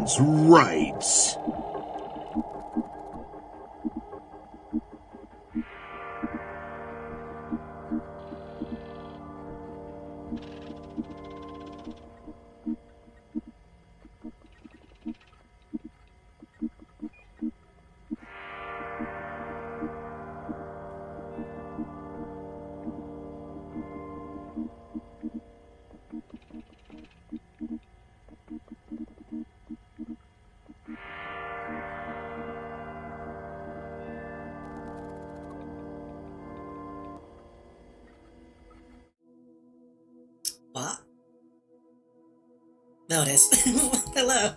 women's rights. What? Notice. Hello. I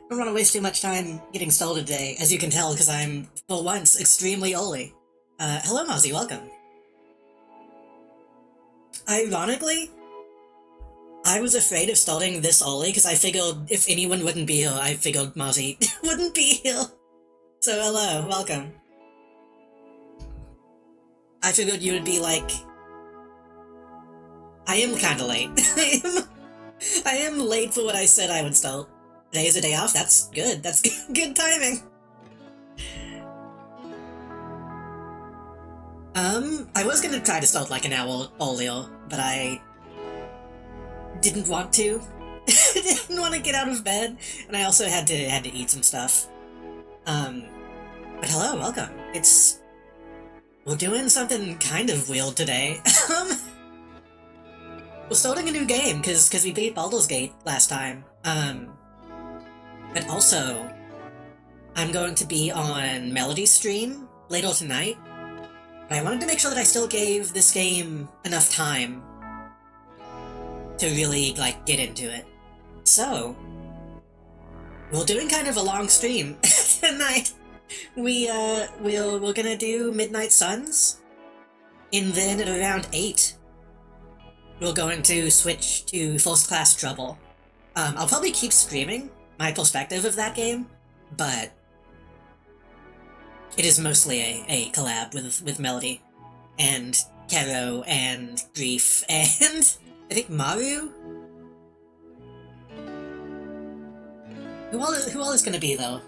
don't want to waste too much time getting stalled today, as you can tell, because I'm, for once, extremely oly. Hello, Mozzie, welcome. Ironically, I was afraid of starting this early because I figured if anyone wouldn't be here, I figured Mozzie wouldn't be here. So hello, welcome. I figured you would be like... I am kinda late. I am late for what I said I would start. Today is a day off, that's good. That's good timing. I was gonna try to start like an hour earlier, but I didn't want to. Didn't want to get out of bed, and I also had to eat some stuff. But hello, welcome. We're doing something kind of weird today. We're starting a new game, because we beat Baldur's Gate last time. But also, I'm going to be on Melody's stream later tonight. But I wanted to make sure that I still gave this game enough time to really, like, get into it. So, we're doing kind of a long stream tonight. We're gonna do Midnight Suns, and then at around 8, we're going to switch to First Class Trouble. I'll probably keep streaming my perspective of that game, but it is mostly a collab with Melody, and Kero, and Grief, and I think Maru? Who all is gonna be, though?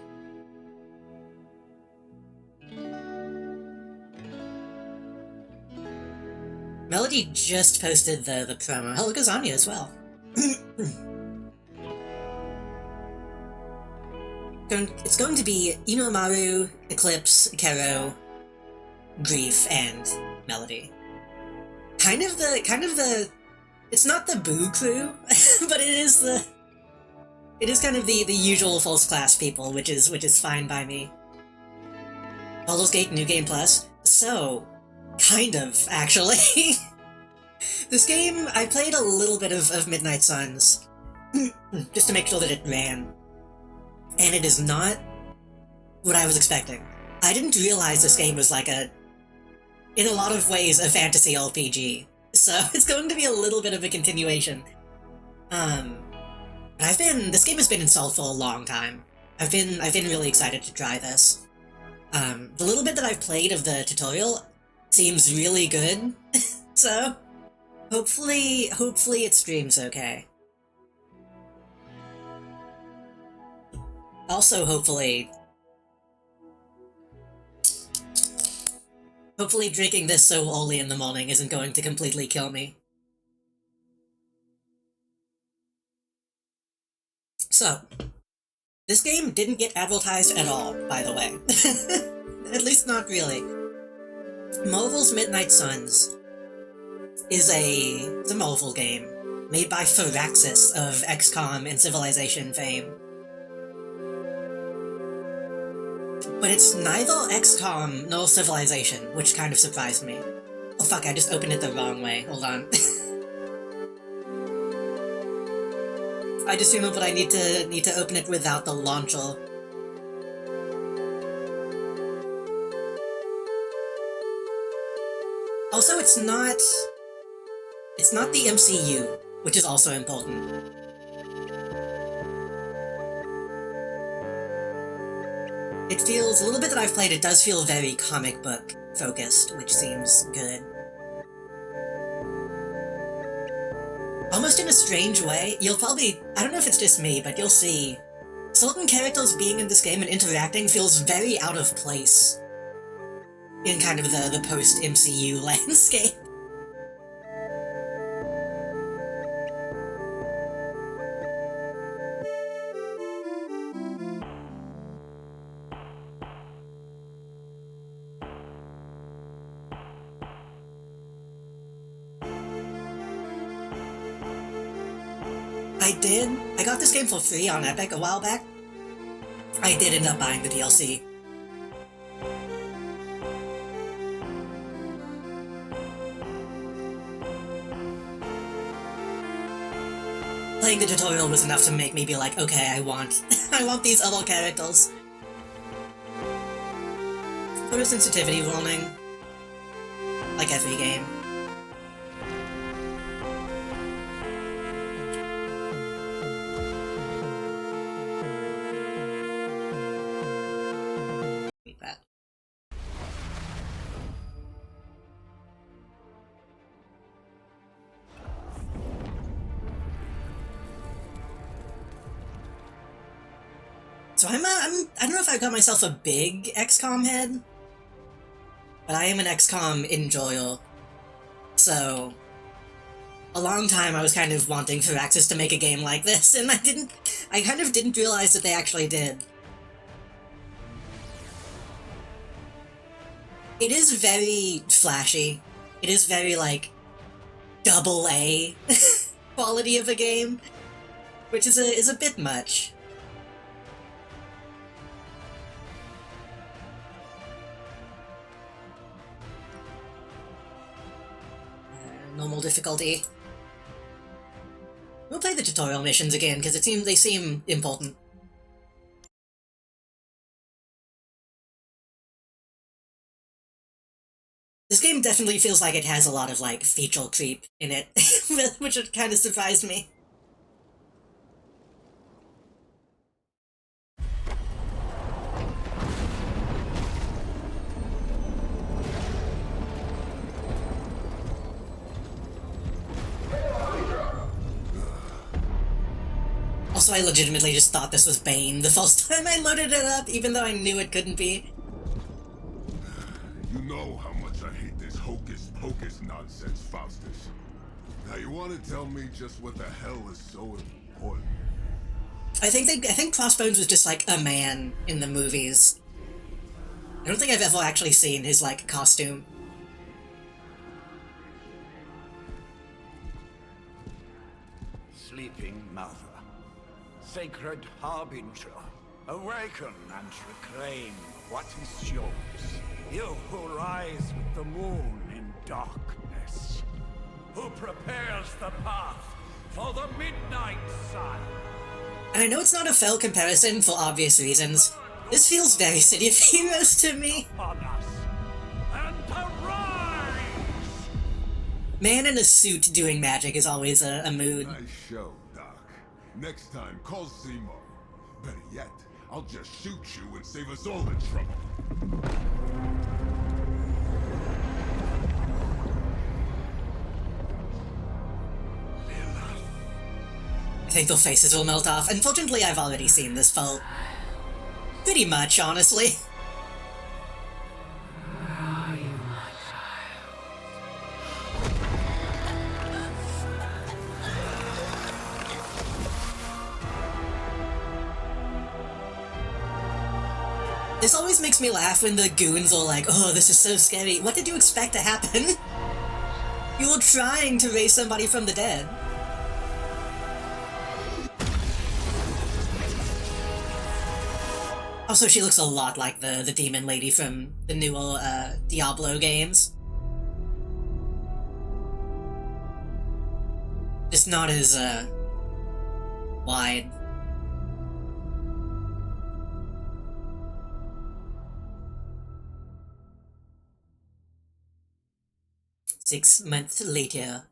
Melody just posted the promo. Hello, Gazania as well. It's going to be Inomaru, Eclipse, Kero, Grief, and Melody. Kind of the... It's not the Boo crew, but it is kind of the usual first class people, which is fine by me. Baldur's Gate New Game Plus. So, kind of, actually. This game, I played a little bit of Midnight Suns, just to make sure that it ran. And it is not what I was expecting. I didn't realize this game was like in a lot of ways, a fantasy RPG. So it's going to be a little bit of a continuation. This game has been in stalled for a long time. I've been really excited to try this. The little bit that I've played of the tutorial seems really good, so hopefully it streams okay. Also, hopefully drinking this so early in the morning isn't going to completely kill me. So, this game didn't get advertised at all, by the way. At least not really. Marvel's Midnight Suns is it's a Marvel game made by Firaxis of XCOM and Civilization fame. But it's neither XCOM nor Civilization, which kind of surprised me. Oh fuck, I just opened it the wrong way. Hold on. I just remembered I need to open it without the launcher. Also, it's not the MCU, which is also important. It feels, a little bit that I've played, it does feel very comic book focused, which seems good. Almost in a strange way, you'll probably, I don't know if it's just me, but you'll see certain characters being in this game and interacting feels very out of place in kind of the post-MCU landscape. I did. I got this game for free on Epic a while back. I did end up buying the DLC. Playing the tutorial was enough to make me be like, okay, I want these other characters. Photosensitivity warning. Like every game. That. So I don't know if I got myself a big XCOM head, but I am an XCOM enjoyer. So a long time I was kind of wanting Firaxis to make a game like this, and I kind of didn't realize that they actually did. It is very flashy. It is very, like, AA quality of a game, which is a bit much. Normal difficulty. We'll play the tutorial missions again, because they seem important. This game definitely feels like it has a lot of, like, feature creep in it, which kind of surprised me. Also, I legitimately just thought this was Bane the first time I loaded it up, even though I knew it couldn't be. You know how much I hate this hocus-pocus nonsense, Faustus. Now you want to tell me just what the hell is so important? I think Crossbones was just, like, a man in the movies. I don't think I've ever actually seen his, like, costume. Sleeping Mother, sacred harbinger, awaken and reclaim what is yours. You who rise with the moon in darkness, who prepares the path for the midnight sun. And I know it's not a fell comparison for obvious reasons. This feels very City of Heroes to me. Upon us, and arise! Man in a suit doing magic is always a mood. Nice show, Doc. Next time, call Seymour. Better yet, I'll just shoot you and save us all the trouble. I think their faces will melt off. Unfortunately, I've already seen this fall. Pretty much, honestly. This always makes me laugh when the goons are like, oh, this is so scary. What did you expect to happen? You were trying to raise somebody from the dead. Also, she looks a lot like the demon lady from the newer Diablo games. Just not as wide. Six months later.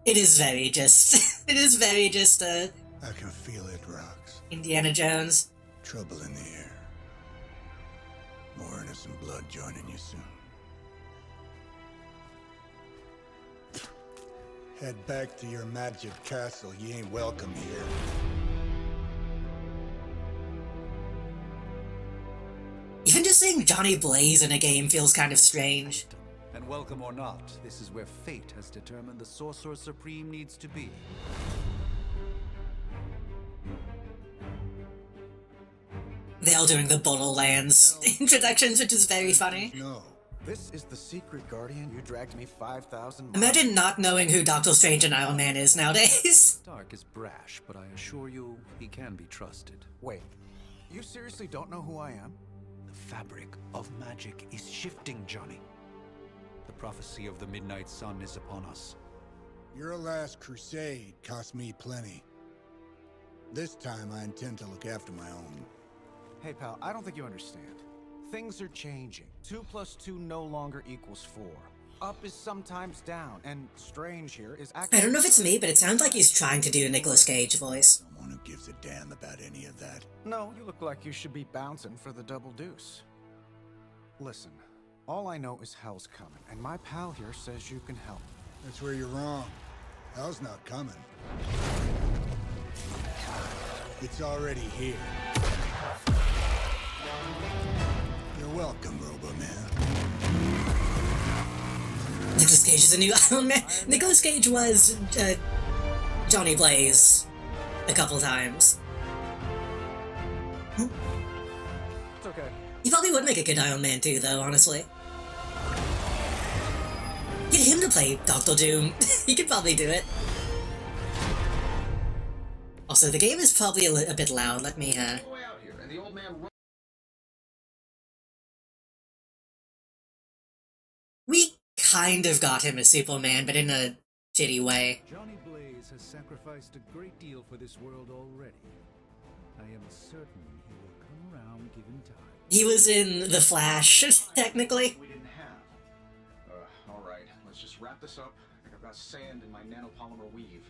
It is very just... it is very just, I can feel it, Rox. Indiana Jones. Trouble in the air. More innocent blood joining you soon. Head back to your magic castle. You ain't welcome here. just saying Johnny Blaze in a game feels kind of strange. And welcome or not, this is where fate has determined the Sorcerer Supreme needs to be. They're all doing the Borderlands introductions, which is very funny. No. This is the secret guardian you dragged me 5,000 miles. Imagine not knowing who Doctor Strange and Iron Man is nowadays. Stark is brash, but I assure you, he can be trusted. Wait, you seriously don't know who I am? The fabric of magic is shifting, Johnny. The prophecy of the Midnight Sun is upon us. Your last crusade cost me plenty. This time I intend to look after my own. Hey pal, I don't think you understand. Things are changing. 2 + 2 no longer equals 4. Up is sometimes down, and Strange here is actually... I don't know if it's me, but it sounds like he's trying to do a Nicolas Cage voice. Someone who gives a damn about any of that. No, you look like you should be bouncing for the double deuce. Listen, all I know is hell's coming, and my pal here says you can help. That's where you're wrong. Hell's not coming. It's already here. You're welcome, Robo-Man. Nicolas Cage is a new Iron Man. Nicolas Cage was Johnny Blaze a couple times. It's okay. He probably would make a good Iron Man too, though, honestly. Get him to play Doctor Doom. He could probably do it. Also, the game is probably a bit loud. Let me, We kind of got him as Superman, but in a shitty way. Johnny Blaze has sacrificed a great deal for this world already. I am certain he will come around given time. He was in The Flash, technically. We didn't have. Alright, let's just wrap this up. I think I've got sand in my nanopolymer weave.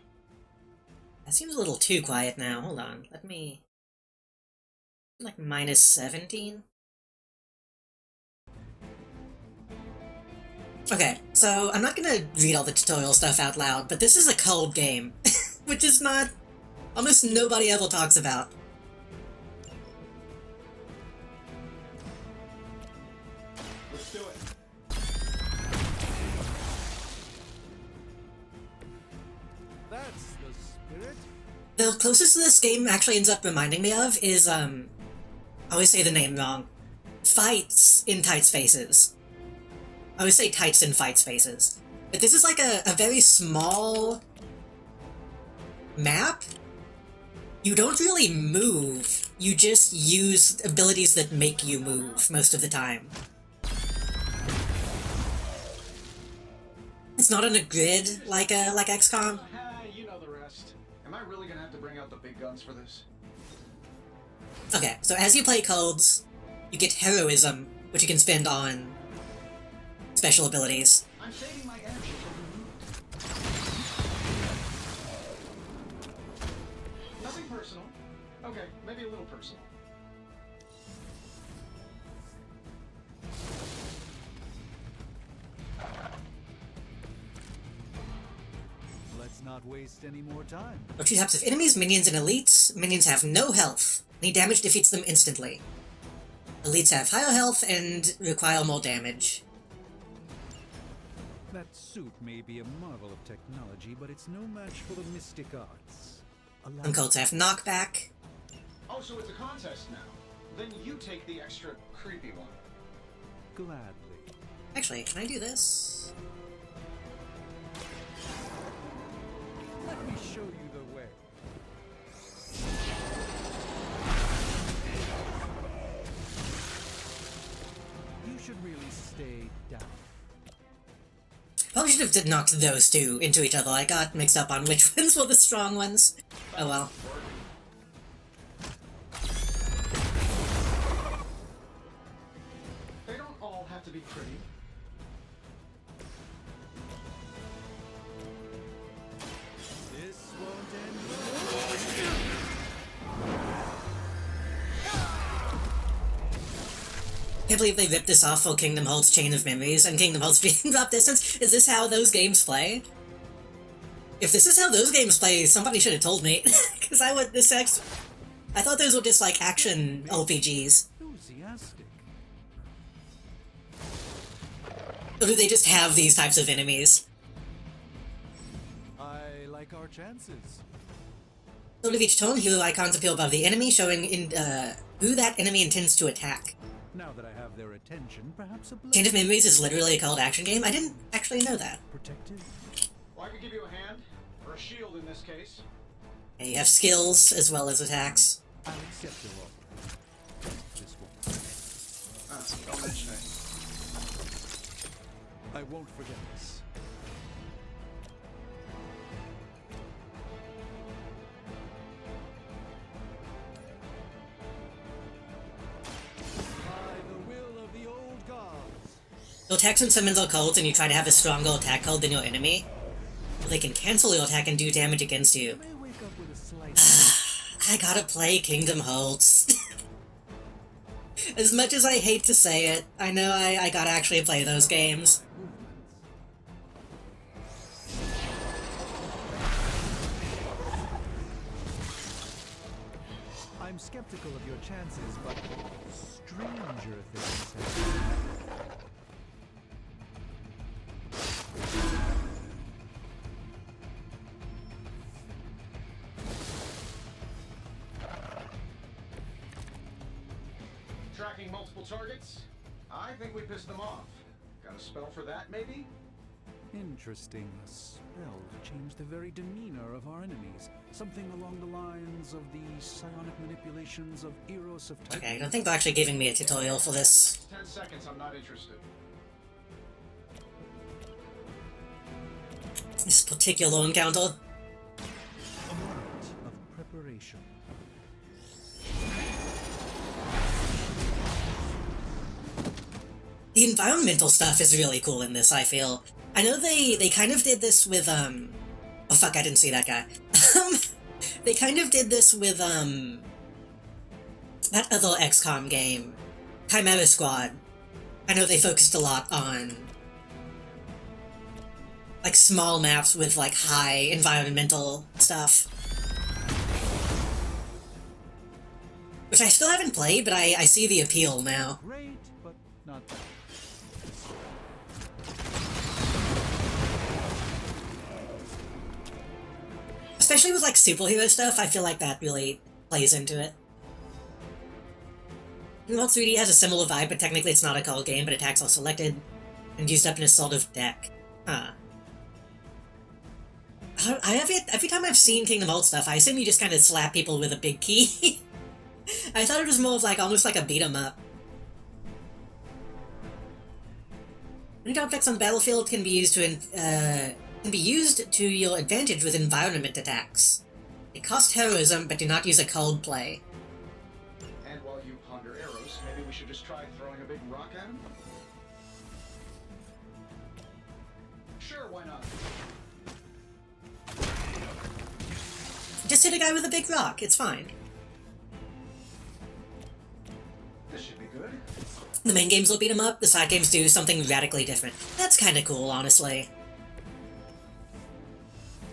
That seems a little too quiet now. Hold on. Let me... like, minus 17? Okay, so I'm not gonna read all the tutorial stuff out loud, but this is a cold game, which is not... almost nobody ever talks about. Let's do it. That's the spirit. The closest this game actually ends up reminding me of is, I always say the name wrong. Fights in Tight Spaces. I always say Tights in Fight Spaces. But this is like a very small map. You don't really move. You just use abilities that make you move most of the time. It's not on a grid like XCOM. You know the rest. Am I really gonna have to bring out the big guns for this? Okay, so as you play codes, you get heroism, which you can spend on special abilities. I'm saving my energy. Nothing personal. Okay, maybe a little personal. Let's not waste any more time. For 2 types of enemies, minions and elites. Minions have no health. Any damage defeats them instantly. Elites have higher health and require more damage. That suit may be a marvel of technology, but it's no match for the mystic arts. Some cults have knockback. Oh, so it's a contest now. Then you take the extra creepy one. Gladly. Actually, can I do this? Let me show you the way. You should really stay down. Probably should have knocked those two into each other. I got mixed up on which ones were the strong ones. Oh well. They don't all have to be pretty. This won't end Can't believe they ripped this off for Kingdom Hearts Chain of Memories and Kingdom Hearts being Drop Distance. Is this how those games play? If this is how those games play, somebody should have told me. Because I thought those were just like action RPGs. enthusiastic. Or do they just have these types of enemies? I like our chances. Sort of each turn, hero icons appear above the enemy, showing who that enemy intends to attack. Now that I have their attention, perhaps a Chain of Memories is literally a called action game? I didn't actually know that. protected. Well, I could give you a hand, or a shield in this case. Yeah, you have skills as well as attacks. I'll accept your offer. This one. Don't mention it. I won't forget this. By the will of the old gods. Your attacks and summons are cold, and you try to have a stronger attack code than your enemy. Well, they can cancel your attack and do damage against you. I may wake up with a slight. I gotta play Kingdom Hearts. As much as I hate to say it, I know I gotta actually play those games. I'm skeptical of your chances, but stranger things have happened. Tracking multiple targets? I think we pissed them off. Got a spell for that, maybe? Interesting. A spell to change the very demeanor of our enemies. Something along the lines of the psionic manipulations of Eros of Titan. Okay, I don't think they're actually giving me a tutorial for this. 10 seconds, I'm not interested. This particular encounter. A moment of preparation. The environmental stuff is really cool in this, I feel. I know they kind of did this with, oh fuck, I didn't see that guy. They kind of did this with, that other XCOM game, Chimera Squad. I know they focused a lot on, like, small maps with, like, high environmental stuff. Which I still haven't played, but I see the appeal now. Great, but not bad. Especially with, like, superhero stuff, I feel like that really plays into it. Well, 3D has a similar vibe, but technically it's not a card game, but attacks are selected and used up in a sort of deck. Huh. Every time I've seen Kingdom Hearts stuff, I assume you just kind of slap people with a big key. I thought it was more of like, almost like a beat-em-up. Any objects on the battlefield can be used to your advantage with environment attacks. They cost heroism, but do not use a cold play. And while you ponder arrows, maybe we should just try throwing a big rock at him? Sure, why not? Just hit a guy with a big rock, it's fine. This should be good. The main games will beat 'em up, the side games do something radically different. That's kinda cool, honestly.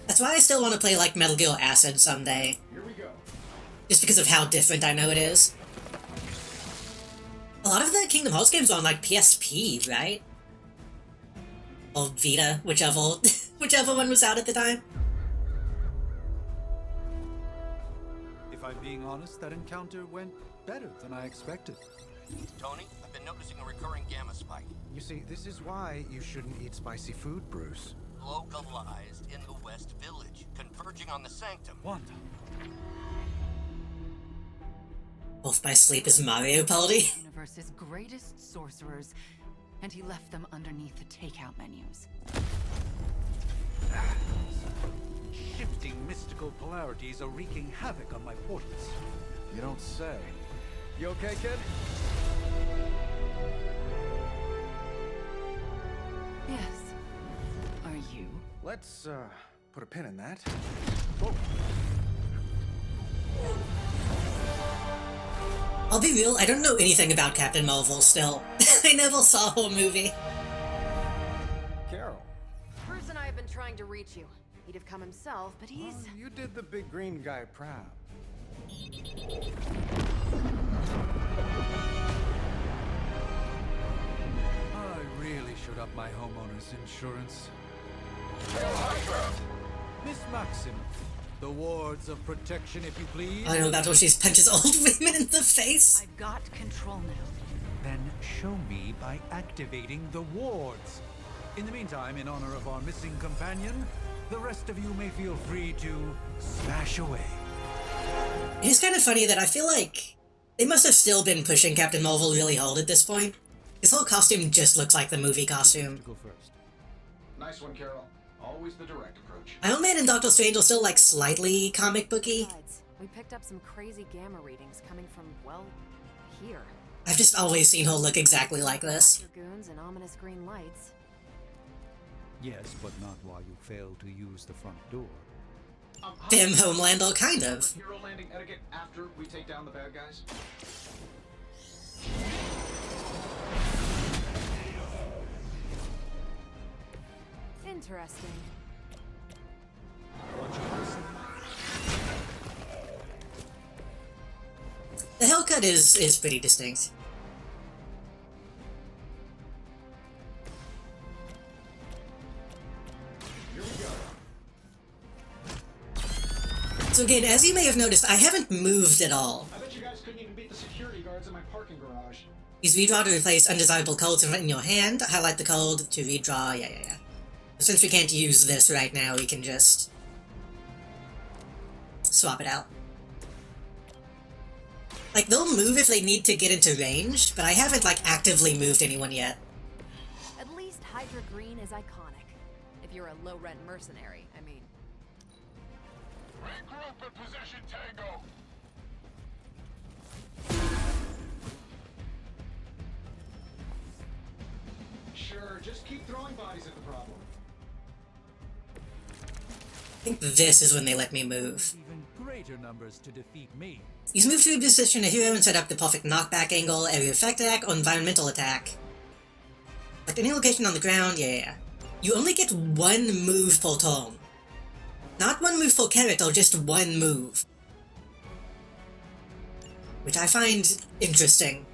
That's why I still want to play, like, Metal Gear Acid someday. Here we go. Just because of how different I know it is. A lot of the Kingdom Hearts games are on, like, PSP, right? Or Vita, whichever, whichever one was out at the time. If I'm being honest, that encounter went better than I expected. Tony, I've been noticing a recurring gamma spike. You see, this is why you shouldn't eat spicy food, Bruce. Localized in the West Village, converging on the Sanctum. Wanda. Off by Sleep is Mario Party. Universe's greatest sorcerers, and he left them underneath the takeout menus. Shifting mystical polarities are wreaking havoc on my portals. You don't say. You okay, kid? Yes. Are you? Let's, put a pin in that. I'll be real, I don't know anything about Captain Marvel still. I never saw her movie. Carol. Bruce and I have been trying to reach you. He'd have come himself, but he's... Oh, you did the big green guy proud. I really should up my homeowner's insurance. Miss Maxim, the wards of protection, if you please. I know that's when she punches old women in the face. I've got control now. Then show me by activating the wards. In the meantime, in honor of our missing companion, the rest of you may feel free to smash away. It's kind of funny that I feel like they must have still been pushing Captain Marvel really hard at this point. His whole costume just looks like the movie costume. Go first. Nice one, Carol. Always the direct approach. Iron Man and Doctor Strange are still like slightly comic booky. Besides, we picked up some crazy gamma readings coming from, well, here. I've just always seen her look exactly like this. Dragoons and ominous green lights. Yes, but not while you fail to use the front door. Damn Homelander, kind of. Hero landing etiquette after we take down the bad guys? Interesting. The haircut is pretty distinct. So again, as you may have noticed, I haven't moved at all. I bet you guys couldn't even beat the security guards in my parking garage. Use redraw to replace undesirable codes in your hand. Highlight the code to redraw. Yeah. Since we can't use this right now, we can just swap it out. Like, they'll move if they need to get into range, but I haven't, like, actively moved anyone yet. At least Hydra Green is iconic. If you're a low-rent mercenary, I mean. Regroup and position Tango. Sure, just keep throwing bodies at the problem. I think this is when they let me move. Even greater numbers to defeat me. Use move to position a hero and set up the perfect knockback angle, area effect attack, or environmental attack. Like any location on the ground, yeah. You only get one move per turn. Not one move per character, just one move. Which I find interesting.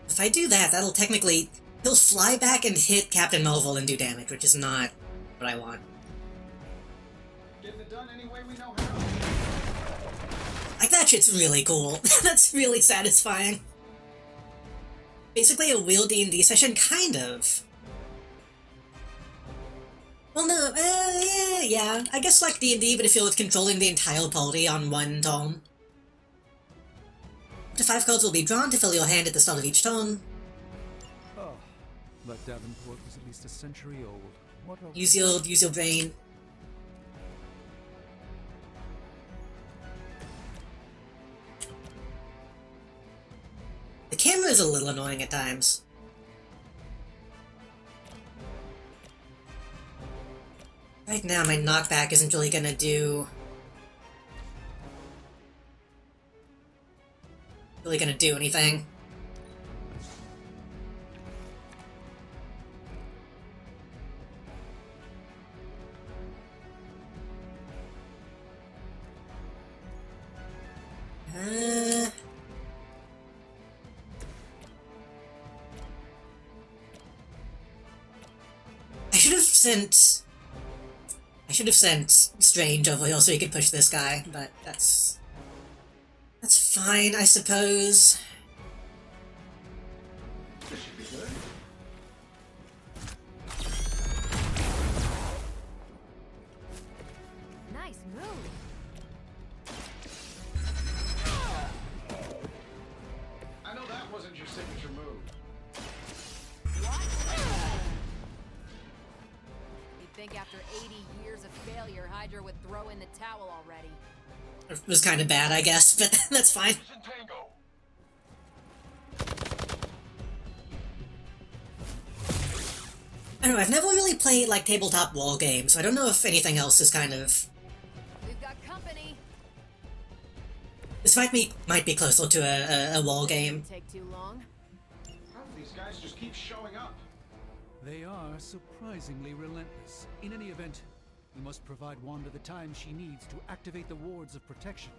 If I do that, that'll technically... He'll fly back and hit Captain Marvel and do damage, which is not what I want. Getting it done any way we know how. Like, that shit's really cool. That's really satisfying. Basically a real D&D session, kind of. Well, no, yeah. I guess like D&D, but if you're controlling the entire party on one turn. Up to 5 cards will be drawn to fill your hand at the start of each turn. Oh, but Davenport was at least a century old. What a... Use your brain. The camera is a little annoying at times. Right now, my knockback isn't really gonna do... anything. I should have sent Strange over here so he could push this guy, but that's fine, I suppose. This should be good. Nice move. I know that wasn't your signature move. You'd think after 80 years of failure, Hydra would throw in the towel already. It was kind of bad, I guess, but that's fine. Tango. I don't know, I've never really played, like, tabletop wall games, so I don't know if anything else is kind of... We've got company. This might be closer to a wall game. Take too long. How do these guys just keep showing up? They are surprisingly relentless. In any event, we must provide Wanda the time she needs to activate the wards of protection.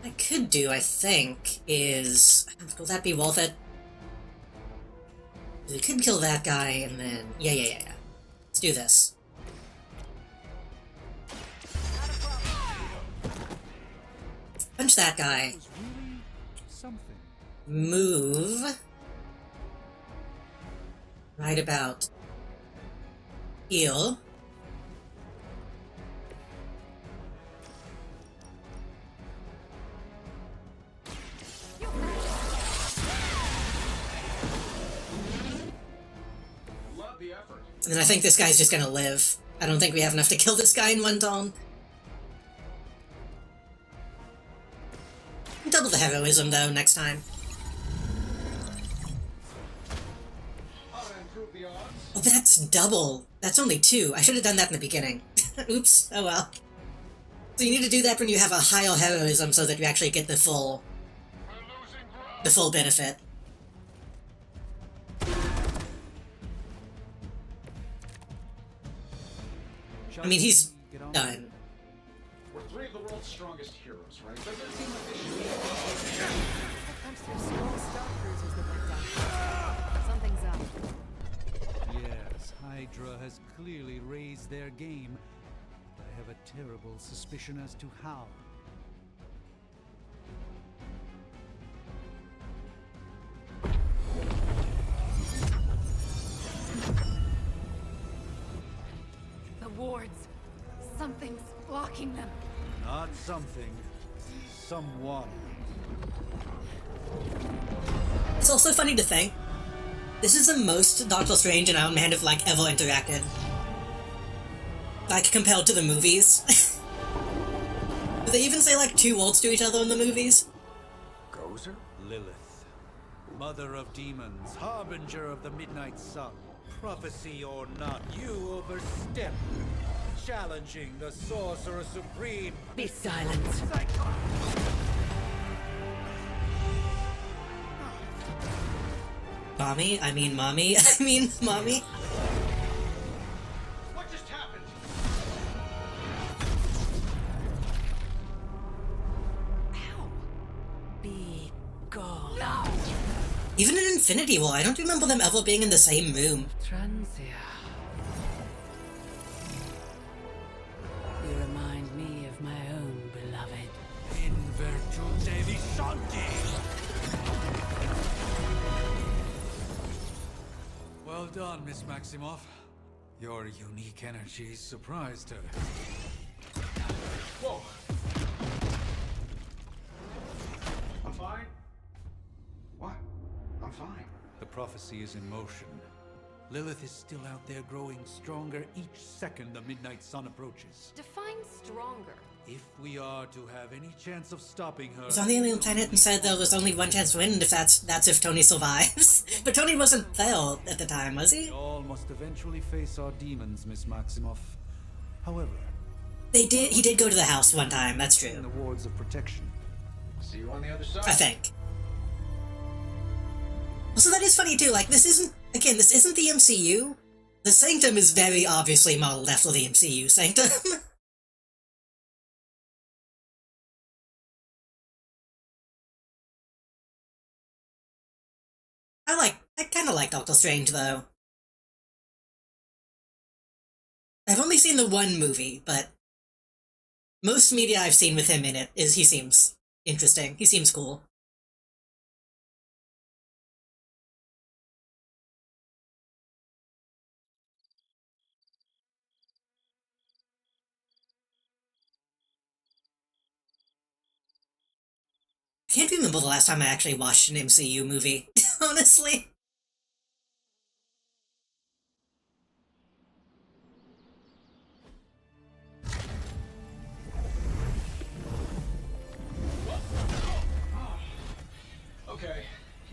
I could do, I think, is... Will that be worth it? We could kill that guy, and then... Yeah. Let's do this. Punch that guy. Was really something. Move. Right about... Heal. Love the effort. And then I think this guy's just gonna live. I don't think we have enough to kill this guy in one turn. Double the heroism, though, next time. How to improve the odds? Oh, but that's double. That's only 2. I should have done that in the beginning. Oops. Oh well. So you need to do that when you have a higher heroism so that you actually get the full benefit. I mean, he's done. We're 3 of the world's strongest heroes, right? Doesn't it seem like this should be... That comes through small star cruisers that went down. Something's up. Yes, Hydra has clearly raised their game. I have a terrible suspicion as to how. The wards. Something's blocking them. Not something. Someone. It's also funny to think, this is the most Doctor Strange and Iron Man have, like, ever interacted. Like, compared to the movies. Do they even say, like, 2 words to each other in the movies? Gozer? Lilith, mother of demons, harbinger of the midnight sun. Prophecy or not, you overstep, challenging the Sorcerer Supreme. Be silent. Mommy? I mean, mommy? I mean, mommy? What just happened? Be gone. Even in Infinity War, I don't remember them ever being in the same room. Transia. You remind me of my own beloved. In virtute Devi Shanti. Well done, Miss Maximoff. Your unique energy surprised her. Whoa. I'm fine. What? I'm fine. The prophecy is in motion. Lilith is still out there growing stronger each second the midnight sun approaches. Define stronger. If we are to have any chance of stopping her... He's on the alien planet and said there was only one chance to win if that's if Tony survives. But Tony wasn't there at the time, was he? We all must eventually face our demons, Miss Maximoff. However... He did go to the house one time, that's in true. the wards of protection. See you on the other side. I think. Also, that is funny too, like, this isn't the MCU. The Sanctum is very obviously modeled after the MCU Sanctum. I kinda like Doctor Strange, though. I've only seen the one movie, but most media I've seen with him in it is he seems interesting. He seems cool. I can't remember the last time I actually watched an MCU movie. honestly. Okay,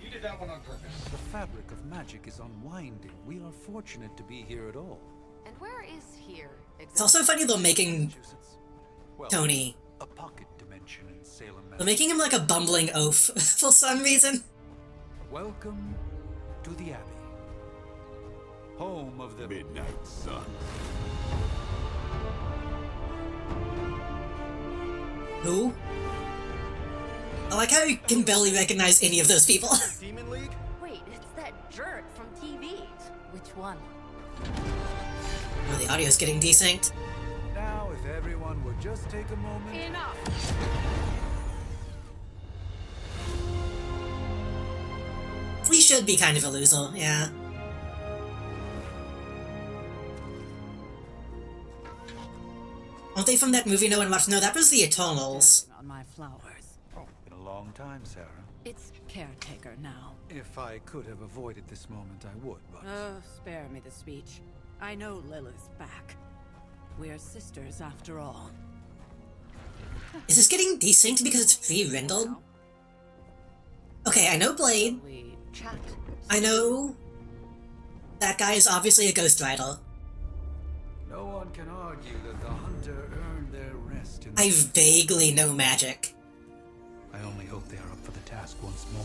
you did that one on purpose. The fabric of magic is unwinding. We are fortunate to be here at all. And where is here It's also funny though making Massachusetts. Well, Tony, a pocket dimension in Salem, they're making him like a bumbling oaf for some reason. Welcome to the Abbey, home of the Midnight Sun. Who? I like how you can barely recognize any of those people. Demon League? Wait, it's that jerk from TV. Which one? Oh, the audio's getting desynced. Now, if everyone would just take a moment. Enough! We should be kind of a loser, yeah. Aren't they from that movie no one watched? No, that was the Eternals. On my flowers. Oh, been a long time, Sarah. It's caretaker now. If I could have avoided this moment, I would, but... Oh, spare me the speech. I know Lilith's back. We're sisters after all. Is this getting desynced because it's pre-rendered? Okay, I know Blade. We chat. I know that guy is obviously a Ghost Rider. No one can argue that the hunter earned their rest in the... I vaguely know magic. I only hope they are up for the task once more.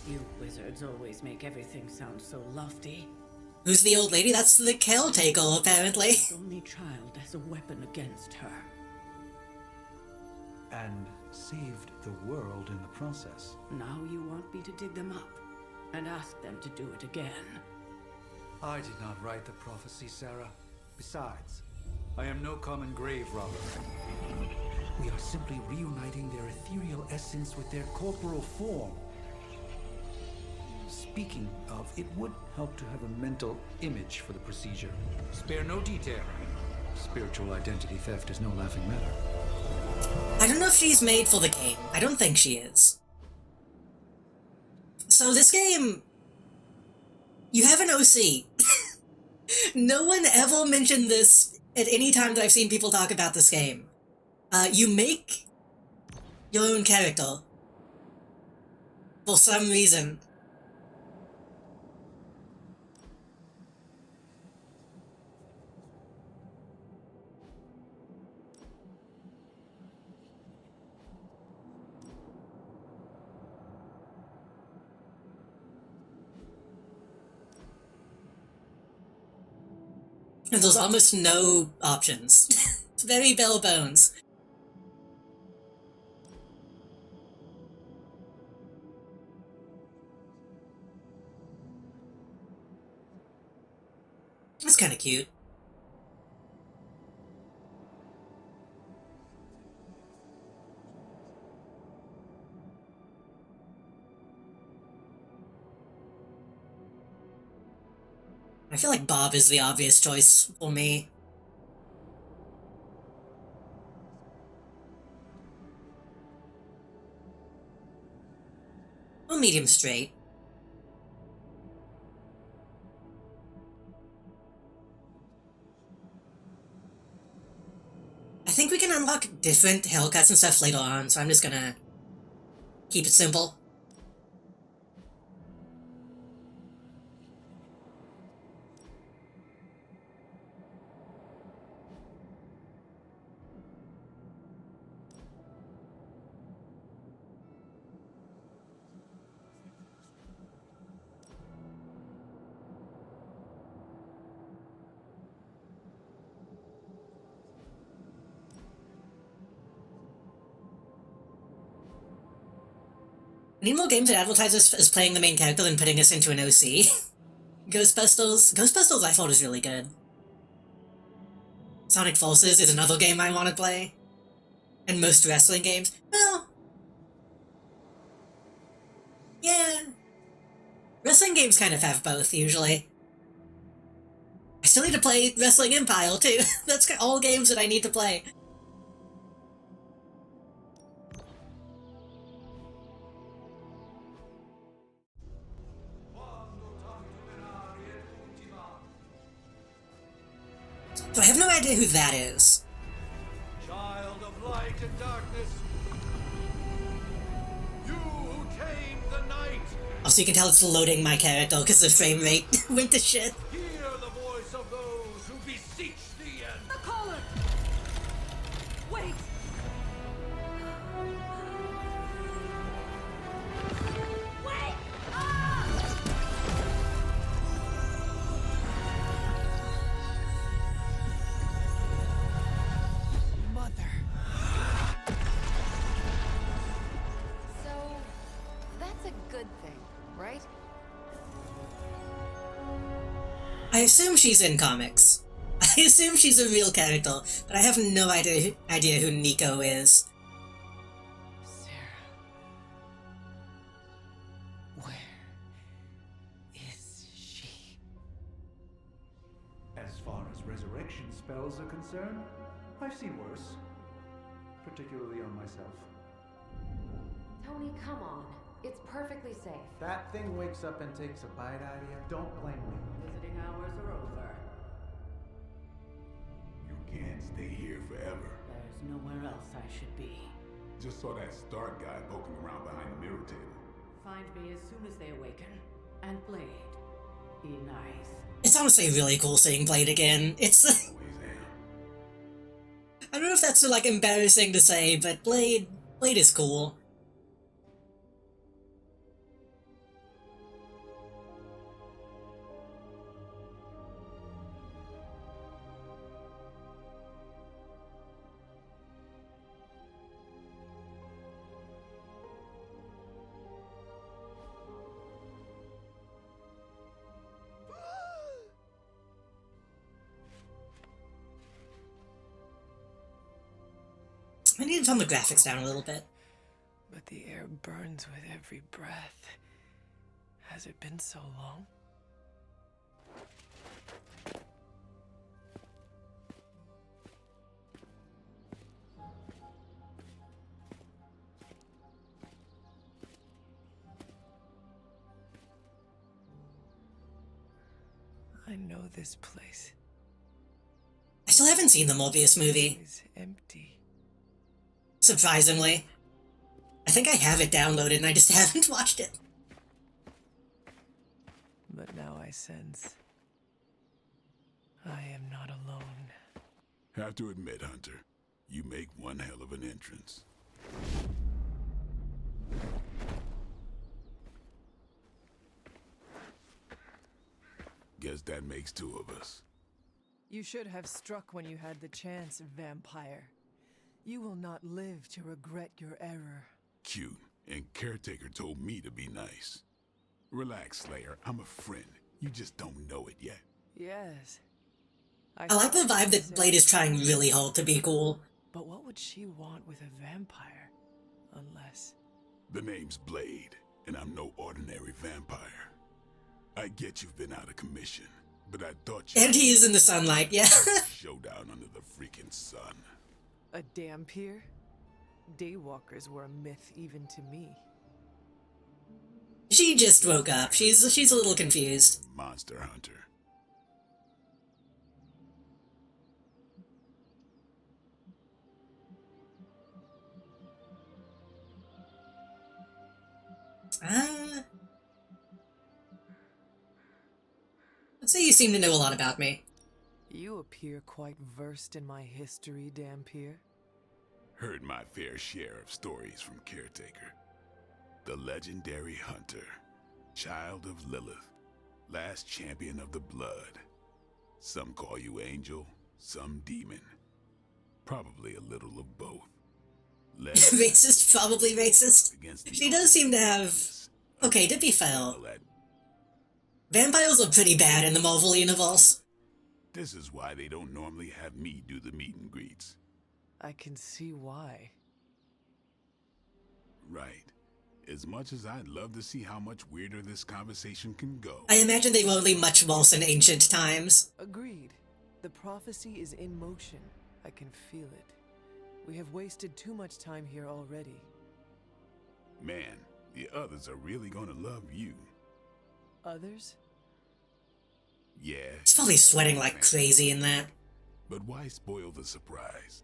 You wizards always make everything sound so lofty. Who's the old lady? That's the caretaker, apparently. Only child has a weapon against her. And saved the world in the process. Now you want me to dig them up and ask them to do it again. I did not write the prophecy, Sarah. Besides, I am no common grave robber. We are simply reuniting their ethereal essence with their corporal form. Speaking of, it would help to have a mental image for the procedure. Spare no detail. Spiritual identity theft is no laughing matter. I don't know if she's made for the game. I don't think she is. So this game... You have an OC. No one ever mentioned this at any time that I've seen people talk about this game. You make your own character. For some reason. And there's almost no options. It's very bare bones. That's kind of cute. I feel like Bob is the obvious choice for me. Or medium straight. I think we can unlock different haircuts and stuff later on, so I'm just gonna keep it simple. I need more games that advertise us as playing the main character than putting us into an OC. Ghostbusters. Ghostbusters I thought was really good. Sonic Forces is another game I want to play. And most wrestling games. Well... yeah. Wrestling games kind of have both, usually. I still need to play Wrestling Empire, too. That's all games that I need to play. So I have no idea who that is. Child of light and darkness, you who tamed the night, Also, you can tell it's loading my character because the frame rate went to shit. hear the voice of those who beseech thee and... The collar! Wait! Wait! Ah! Mother. So, that's a good thing, right? I assume she's in comics. I assume she's a real character, but I have no idea who Nico is. Sarah. Where is she? As far as resurrection spells are concerned, I've seen worse. Particularly on myself. Tony, come on. It's perfectly safe. That thing wakes up and takes a bite out of you. Don't blame me. Visiting hours are over. You can't stay here forever. There's nowhere else I should be. Just saw that Stark guy poking around behind the mirror table. Find me as soon as they awaken. And Blade. Be nice. It's honestly really cool seeing Blade again. It's... Always am. I don't know if that's, like, embarrassing to say, but Blade is cool. I need to turn the graphics down a little bit. But the air burns with every breath. Has it been so long? I know this place. I still haven't seen the Morbius movie. It's empty. Surprisingly. I think I have it downloaded and I just haven't watched it. But now I sense I am not alone. Have to admit, Hunter, you make one hell of an entrance. Guess that makes two of us. You should have struck when you had the chance, vampire. You will not live to regret your error. Cute, and Caretaker told me to be nice. Relax, Slayer, I'm a friend. You just don't know it yet. Yes. I like the vibe that Blade is trying really hard to be cool. But what would she want with a vampire? Unless... The name's Blade, and I'm no ordinary vampire. I get you've been out of commission, but I thought you... And he is in the sunlight, yeah. Showdown under the freaking sun. A Dhampir? Daywalkers were a myth even to me. She just woke up. She's a little confused. Monster Hunter. Let's say you seem to know a lot about me. You appear quite versed in my history, Dhampir. Heard my fair share of stories from Caretaker. The legendary hunter, child of Lilith, last champion of the blood. Some call you angel, some demon. Probably a little of both. Racist, probably racist. She does seem to have... Okay, to be fair, vampires are pretty bad in the Marvel Universe. This is why they don't normally have me do the meet and greets. I can see why. Right. As much as I'd love to see how much weirder this conversation can go. I imagine they were only much worse in ancient times. Agreed. The prophecy is in motion. I can feel it. We have wasted too much time here already. Man, the others are really gonna love you. Others? Yeah. He's probably sweating like crazy in that. But why spoil the surprise?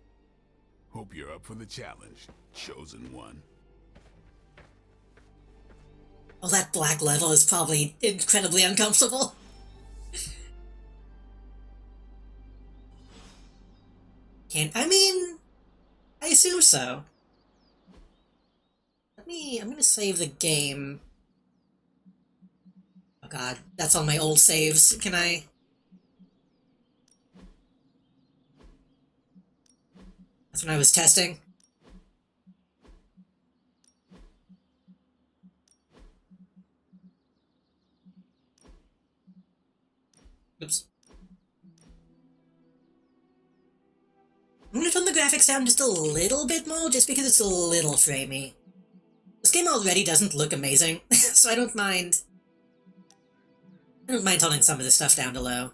Hope you're up for the challenge, Chosen One. Oh, that black level is probably incredibly uncomfortable. I assume so. I'm gonna save the game. Oh god, that's on my old saves. Can I? That's when I was testing. Oops. I'm gonna turn the graphics down just a little bit more, just because it's a little framey. This game already doesn't look amazing, so I don't mind. I don't mind turning some of this stuff down to low.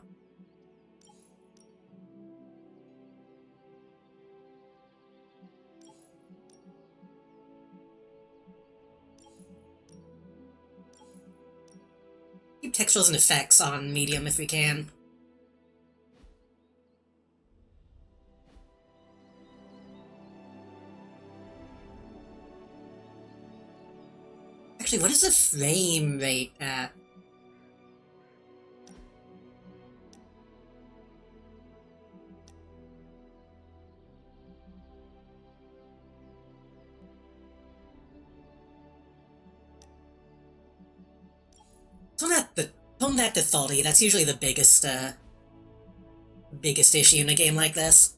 Keep textures and effects on medium if we can. Actually, what is the frame rate at? Tone that to 30. That's usually the biggest issue in a game like this.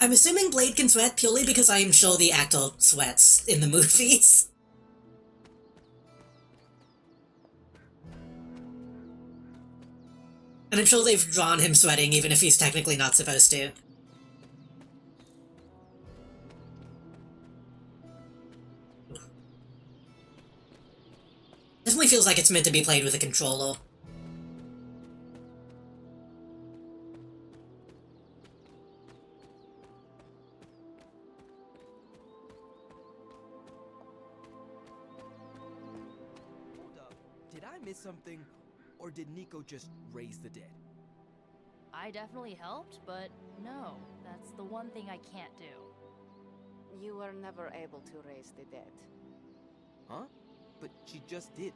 I'm assuming Blade can sweat purely because I am sure the actor sweats in the movies. And I'm sure they've drawn him sweating even if he's technically not supposed to. Definitely feels like it's meant to be played with a controller. Hold up. Did I miss something? Or did Nico just raise the dead? I definitely helped, but no, that's the one thing I can't do. You were never able to raise the dead. Huh? But she just did.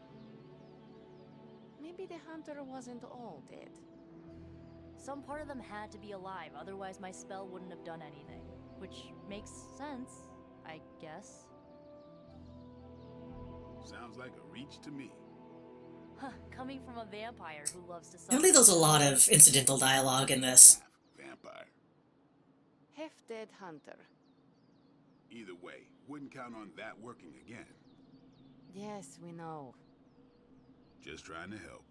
Maybe the hunter wasn't all dead. Some part of them had to be alive, otherwise my spell wouldn't have done anything. Which makes sense, I guess. Sounds like a reach to me. Huh, coming from a vampire who loves to Apparently there's a lot of incidental dialogue in this. Vampire. Half dead hunter. Either way, wouldn't count on that working again. Yes, we know. Just trying to help.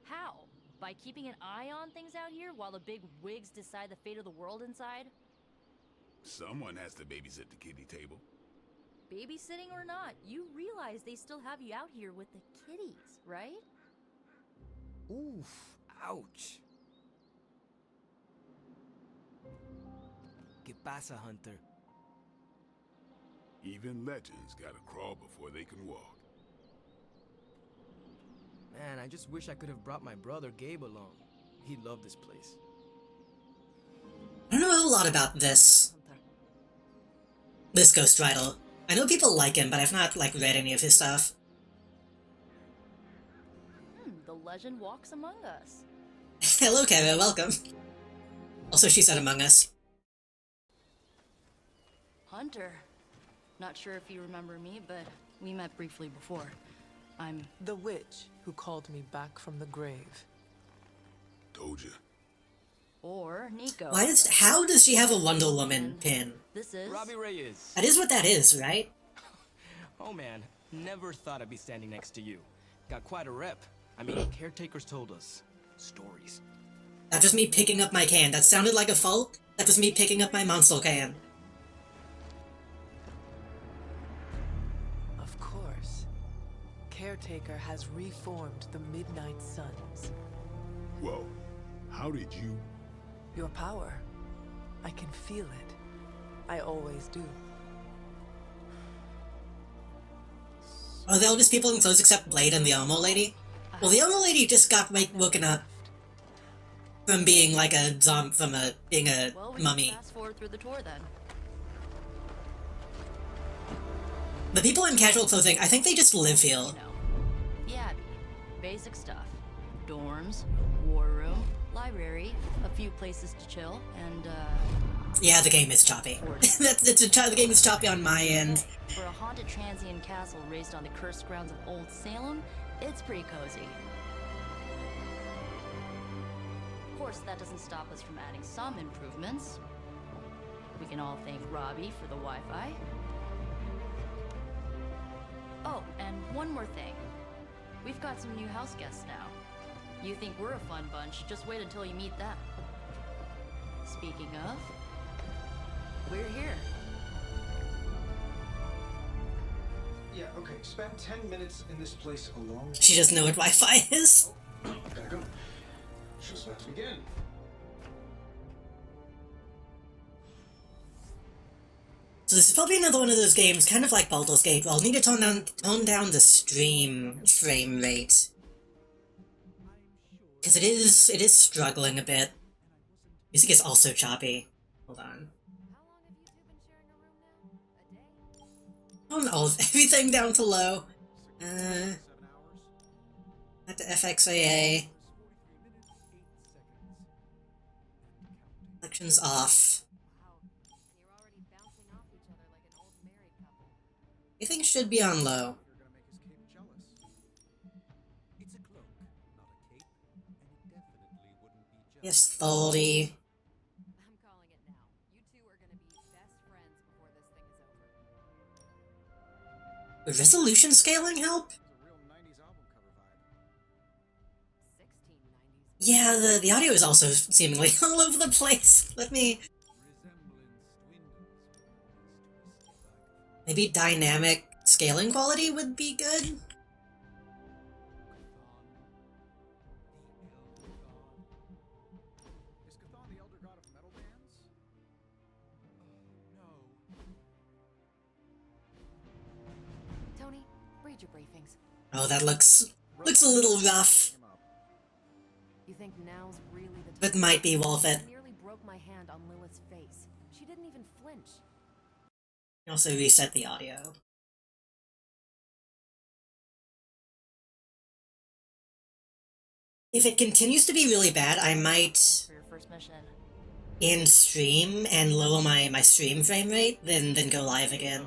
How? By keeping an eye on things out here while the big wigs decide the fate of the world inside? Someone has to babysit the kiddie table. Babysitting or not, you realize they still have you out here with the kitties, right? Oof, ouch. ¿Qué pasa, Hunter? Even legends gotta crawl before they can walk. Man, I just wish I could have brought my brother Gabe along. He loved this place. I don't know a lot about this Ghost Rider. I know people like him, but I've not, read any of his stuff. The legend walks among us. Hello, Kara, welcome. Also, she said Among Us. Hunter. Not sure if you remember me, but we met briefly before. I'm the witch who called me back from the grave. Told you. Or Nico. How does she have a Wonder Woman pin? This is Robbie Reyes. That is what that is, right? Oh man, never thought I'd be standing next to you. Got quite a rep. I mean, caretakers told us stories. That was me picking up my can. That sounded like a fault. That was me picking up my monster can. Of course. Caretaker has reformed the Midnight Suns. Whoa. How did you... Your power. I can feel it. I always do. Are the oldest people in clothes except Blade and the Armor Lady? Well, the Armor Lady just got woken up. from being like a being a Well, we mummy. can fast forward through the tour then. The people in casual clothing, I think they just live here. The Abbey. Basic stuff. Dorms, war room, library, a few places to chill, and Yeah, the game is choppy. The game is choppy on my end. for a haunted transient castle raised on the cursed grounds of Old Salem, it's pretty cozy. Of course, that doesn't stop us from adding some improvements. We can all thank Robbie for the Wi-Fi. Oh, and one more thing. We've got some new house guests now. You think we're a fun bunch, just wait until you meet them. Speaking of, we're here. Yeah, okay. Spend 10 minutes in this place alone. She doesn't know what Wi-Fi is. Gotta go. Show's about to begin. So this is probably another one of those games, kind of like Baldur's Gate, where I'll need to tone down the stream frame rate. Because it is struggling a bit. Music is also choppy. Hold on. Tone everything down to low. Back to FXAA. Selections off. Everything should be on low. Yes, 30. Would resolution scaling help? Yeah, the audio is also seemingly all over the place. Let me... Maybe dynamic scaling quality would be good? Tony, read your briefings. Oh, that looks a little rough, You think now's really the time? but might be worth it. I nearly broke my hand on Lilith's face. She didn't even flinch. Also reset the audio. If it continues to be really bad, I might For your first mission. end stream and lower my stream frame rate, then go live again.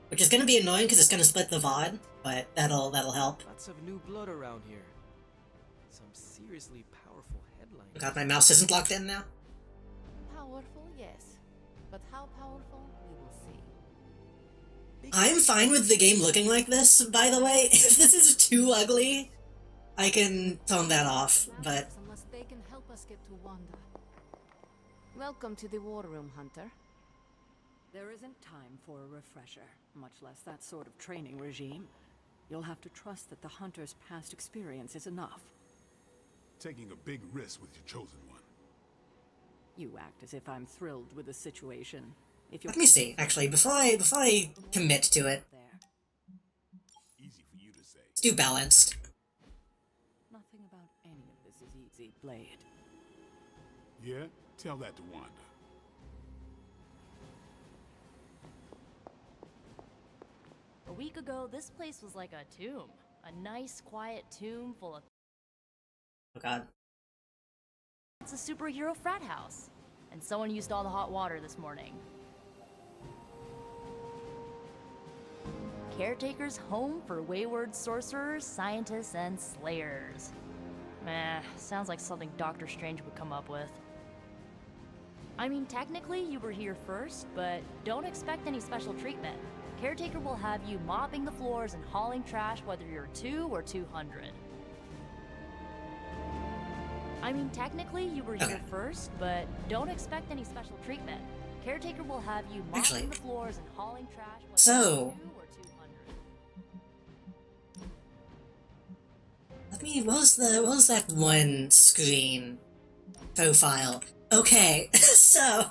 Which is gonna be annoying because it's gonna split the VOD, but that'll help. Lots of new blood around here. Some seriously powerful headlines. Oh god, my mouse isn't locked in now. Powerful, yes. But how powerful, we will see. I'm fine with the game looking like this, by the way. If this is too ugly, I can tone that off, but... Unless they can help us get to Wanda. Welcome to the War Room, Hunter. There isn't time for a refresher, much less that sort of training regime. You'll have to trust that the Hunter's past experience is enough. Taking a big risk with your chosen one. You act as if I'm thrilled with the situation. If you're Let me see, actually, before I commit to it. Easy for you to say. Let's do balanced. Nothing about any of this is easy, Blade. Yeah? Tell that to Wanda. A week ago, this place was like a tomb. A nice, quiet tomb full of... Oh god. It's a superhero frat house. And someone used all the hot water this morning. Caretaker's home for wayward sorcerers, scientists, and slayers. Meh, sounds like something Doctor Strange would come up with. I mean, technically you were here first, but don't expect any special treatment. Caretaker will have you mopping the floors and hauling trash whether you're 2 or 200. I mean, technically you were here first, but don't expect any special treatment. Caretaker will have you mopping the floors and hauling trash whether So... you're 2 or 200. Let me... What was that one screen profile? Okay, so...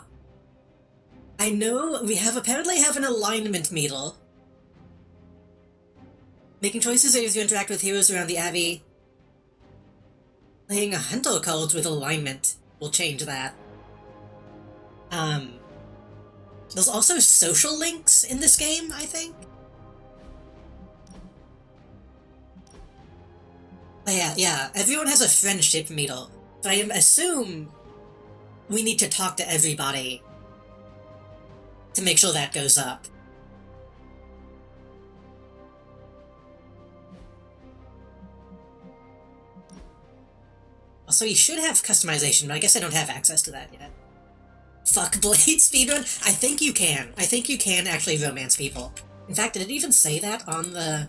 I know we apparently have an alignment meter. Making choices as you interact with heroes around the Abbey. Playing a hunter code with alignment will change that. There's also social links in this game, I think. But yeah, everyone has a friendship meter. So I assume we need to talk to everybody to make sure that goes up. Also, you should have customization, but I guess I don't have access to that yet. Fuck Blade speedrun? I think you can. I think you can actually romance people. In fact, did it even say that on the...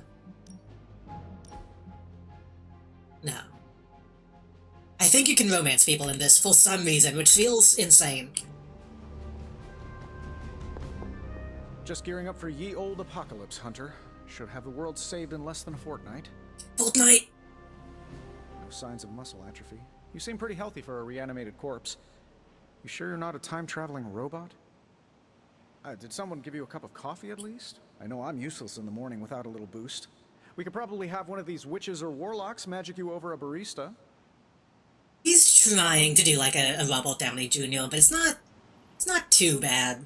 No. I think you can romance people in this for some reason, which feels insane. Just gearing up for ye old apocalypse, Hunter. Should have the world saved in less than a fortnight. Fortnite! No signs of muscle atrophy. You seem pretty healthy for a reanimated corpse. You sure you're not a time-traveling robot? Did someone give you a cup of coffee at least? I know I'm useless in the morning without a little boost. We could probably have one of these witches or warlocks magic you over a barista. He's trying to do like a Robert Downey Jr., but it's not too bad.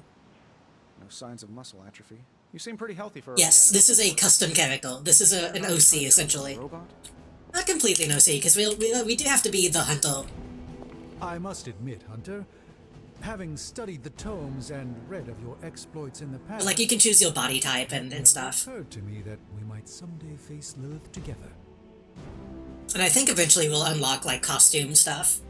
No signs of muscle atrophy. You seem pretty healthy for a Yes, this is a custom character. This is an OC, essentially. Not completely an OC, because we do have to be the hunter. I must admit, Hunter, having studied the tomes and read of your exploits in the past... Like, you can choose your body type and stuff. It occurred to me that we might someday face Lilith together. And I think eventually we'll unlock, like, costume stuff.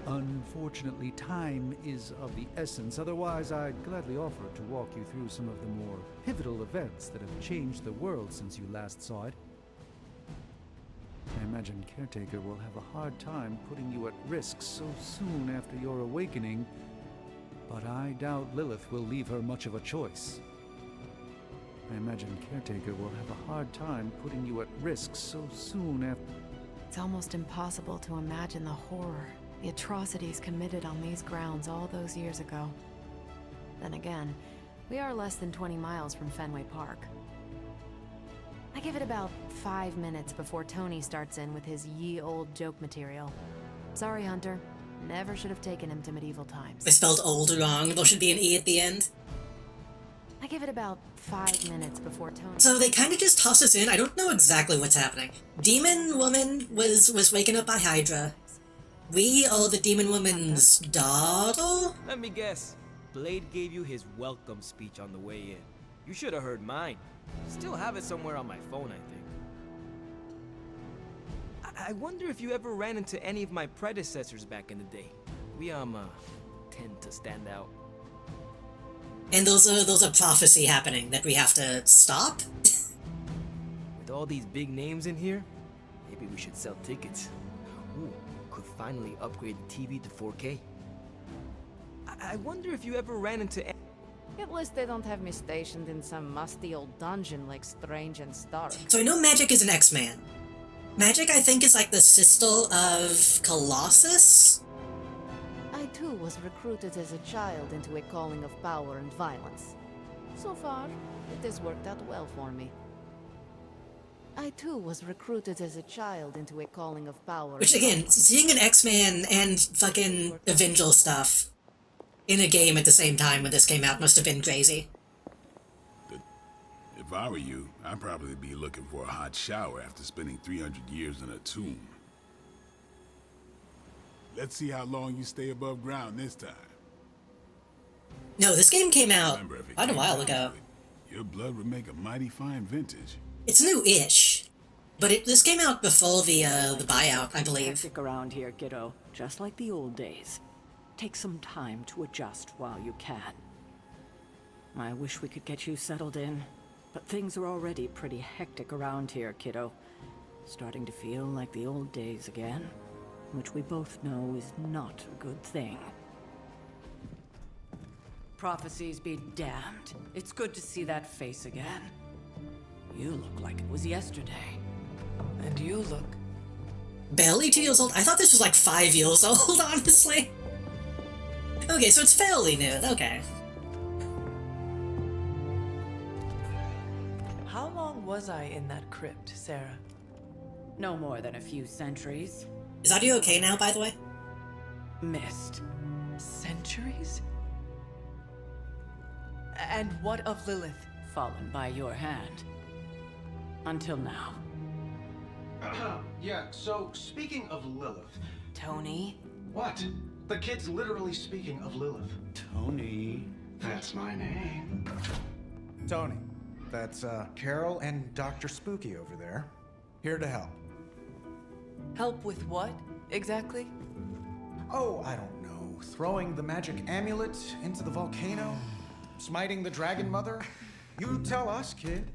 Unfortunately, time is of the essence. Otherwise, I'd gladly offer to walk you through some of the more pivotal events that have changed the world since you last saw it. I imagine Caretaker will have a hard time putting you at risk so soon after your awakening, but I doubt Lilith will leave her much of a choice. I imagine Caretaker will have a hard time putting you at risk so soon after... It's almost impossible to imagine the horror, the atrocities committed on these grounds all those years ago. Then again, we are less than 20 miles from Fenway Park. I give it about 5 minutes before Tony starts in with his ye old joke material. Sorry, Hunter. Never should have taken him to medieval times. I spelled old wrong. There should be an E at the end. I give it about 5 minutes before Tony... So they kind of just toss us in. I don't know exactly what's happening. Demon Woman was waken up by Hydra. We are the Demon Woman's daughter? Let me guess. Blade gave you his welcome speech on the way in. You should have heard mine. Still have it somewhere on my phone, I think. I wonder if you ever ran into any of my predecessors back in the day. We, tend to stand out. And those are prophecy happening that we have to stop? With all these big names in here, maybe we should sell tickets. Ooh, could finally upgrade the TV to 4K. I wonder if you ever ran into... At least they don't have me stationed in some musty old dungeon like Strange and Stark. So I know Magic is an X-Man. Magic, I think, is like the sister of Colossus? I too was recruited as a child into a calling of power and violence. So far, it has worked out well for me. I too was recruited as a child into a calling of power. Which again, seeing an X-Man and fucking Avenger stuff in a game at the same time when this came out must have been crazy. If I were you, I'd probably be looking for a hot shower after spending 300 years in a tomb. Let's see how long you stay above ground this time. No, this game came out quite a while ago. Your blood would make a mighty fine vintage. It's new-ish, but this came out before the buyout, I believe. Stick around here, kiddo, just like the old days. Take some time to adjust while you can. I wish we could get you settled in, but things are already pretty hectic around here, kiddo. Starting to feel like the old days again, which we both know is not a good thing. Prophecies be damned. It's good to see that face again. You look like it was yesterday. And you look... Barely 2 years old? I thought this was like 5 years old, honestly. Okay, so it's fairly new. Okay. How long was I in that crypt, Sarah? No more than a few centuries. Is audio okay now, by the way? Missed. Centuries? And what of Lilith? Fallen by your hand. Until now. Yeah, so speaking of Lilith. Tony? What? The kid's literally speaking of Lilith. Tony. That's my name. Tony. That's, Carol and Dr. Spooky over there. Here to help. Help with what, exactly? Oh, I don't know. Throwing the magic amulet into the volcano? Smiting the Dragon Mother? You tell us, kid.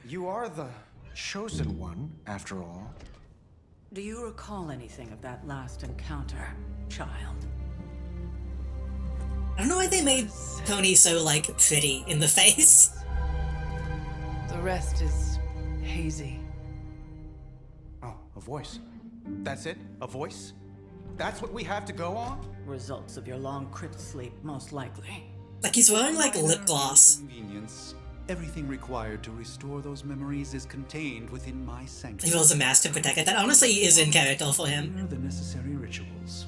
You are the chosen one, after all. Do you recall anything of that last encounter, child? I don't know why they made Tony so, like, pretty in the face. The rest is hazy. Oh, a voice. That's it? A voice? That's what we have to go on? Results of your long crypt sleep, most likely. Like, he's wearing, like, lip gloss. Convenience. Everything required to restore those memories is contained within my sanctum. He wears a mask to protect it. That honestly is in character for him. Here are the necessary rituals.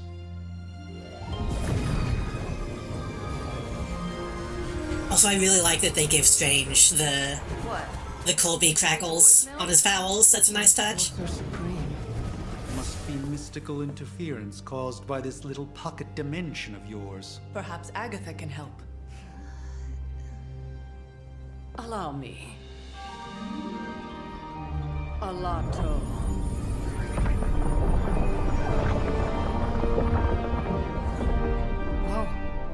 Also, I really like that they give Strange the Colby crackles on his vowels. That's a nice touch. Must be mystical interference caused by this little pocket dimension of yours. Perhaps Agatha can help. Allow me. Alato. Whoa,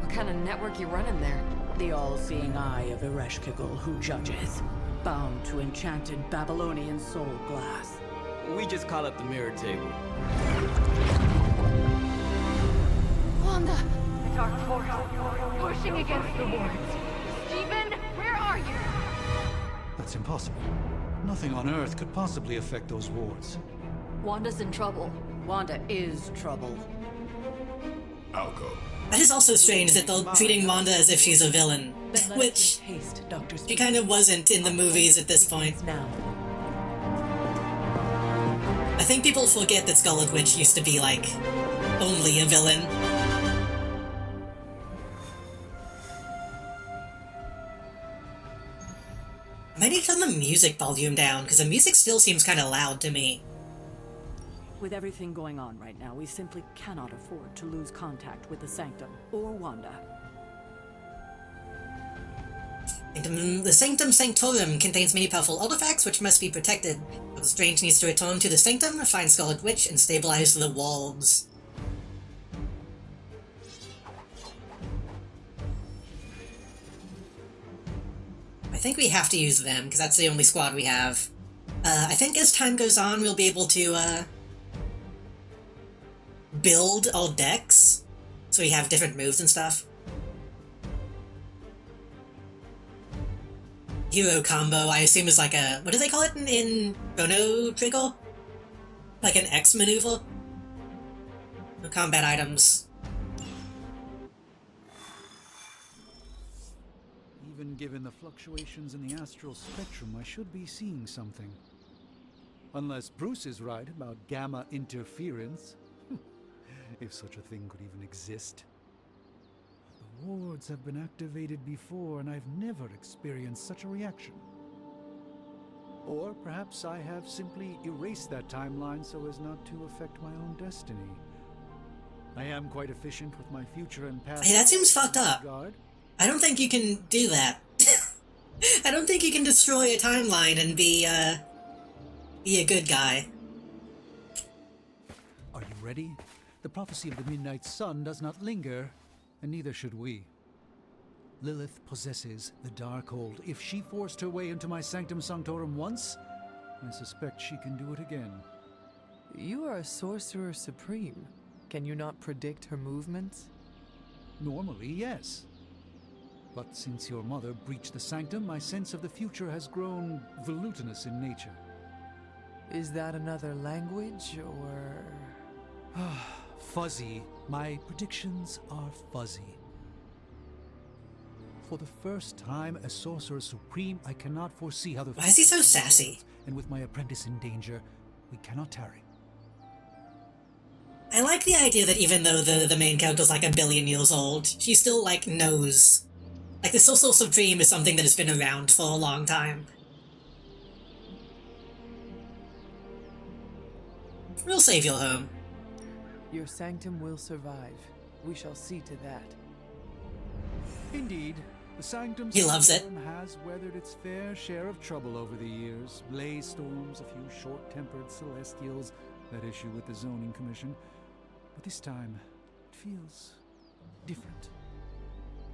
what kind of network you running there? The all-seeing eye of Ereshkigal who judges, bound to enchanted Babylonian soul glass. We just call it the mirror table. Wanda! The dark force, pushing against the wards. Stephen, where are you? That's impossible. Nothing on Earth could possibly affect those wards. Wanda's in trouble. Wanda is trouble. I'll go. That is also strange that they're treating Wanda as if she's a villain, which she kind of wasn't in the movies at this point. I think people forget that Scarlet Witch used to be, like, only a villain. I might need to turn the music volume down, because the music still seems kind of loud to me. With everything going on right now, we simply cannot afford to lose contact with the Sanctum or Wanda. The Sanctum Sanctorum contains many powerful artifacts which must be protected. The Strange needs to return to the Sanctum, find Scarlet Witch, and stabilize the walls. I think we have to use them, because that's the only squad we have. I think as time goes on, we'll be able to, build our decks, so we have different moves and stuff. Hero combo, I assume, is like a... what do they call it in Chrono Trigger? Like an X maneuver? No combat items. Even given the fluctuations in the astral spectrum, I should be seeing something. Unless Bruce is right about gamma interference. If such a thing could even exist. The wards have been activated before, and I've never experienced such a reaction. Or perhaps I have simply erased that timeline so as not to affect my own destiny. I am quite efficient with my future and past. Hey, that seems fucked up. I don't think you can do that. I don't think you can destroy a timeline and be a good guy. Are you ready? The prophecy of the Midnight Sun does not linger, and neither should we. Lilith possesses the Darkhold. If she forced her way into my Sanctum Sanctorum once, I suspect she can do it again. You are a Sorcerer Supreme. Can you not predict her movements? Normally, yes. But since your mother breached the Sanctum, my sense of the future has grown volutinous in nature. Is that another language, or...? Fuzzy. My predictions are fuzzy. For the first time as Sorcerer Supreme, I cannot foresee how the... Why is he so sassy? And with my apprentice in danger, We cannot tarry. I like the idea that even though the main character's like 1 billion years old, she still, like, knows. Like, the Social Supreme is something that has been around for a long time. We'll save your home. Your sanctum will survive. We shall see to that. Indeed, the Sanctum He loves it. Sanctorum has weathered its fair share of trouble over the years. Blaze storms, a few short-tempered celestials that issue with the zoning commission. But this time, it feels different.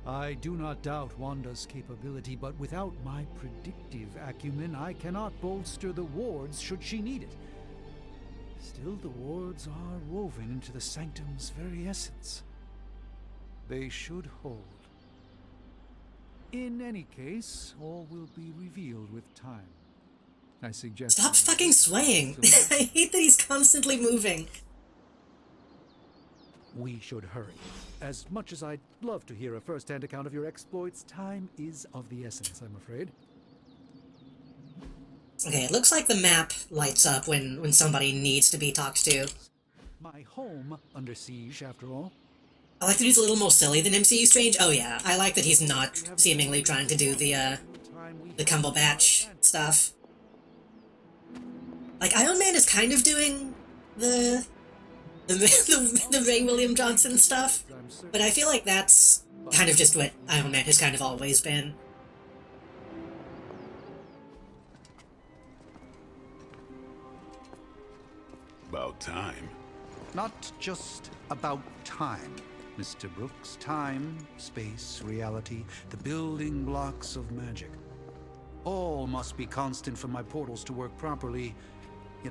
I do not doubt Wanda's capability, but without my predictive acumen, I cannot bolster the wards should she need it. Still, the wards are woven into the Sanctum's very essence. They should hold. In any case, all will be revealed with time. I suggest... Stop fucking swaying! I hate that he's constantly moving. We should hurry. As much as I'd love to hear a first-hand account of your exploits, time is of the essence, I'm afraid. Okay, it looks like the map lights up when somebody needs to be talked to. My home under siege, after all. I like that he's a little more silly than MCU Strange. Oh yeah, I like that he's not seemingly trying to do the Cumberbatch stuff. Like, Iron Man is kind of doing the Ray William Johnson stuff, but I feel like that's kind of just what Iron Man has kind of always been. About time. Not just about time, Mr. Brooks. Time, space, reality, the building blocks of magic. All must be constant for my portals to work properly.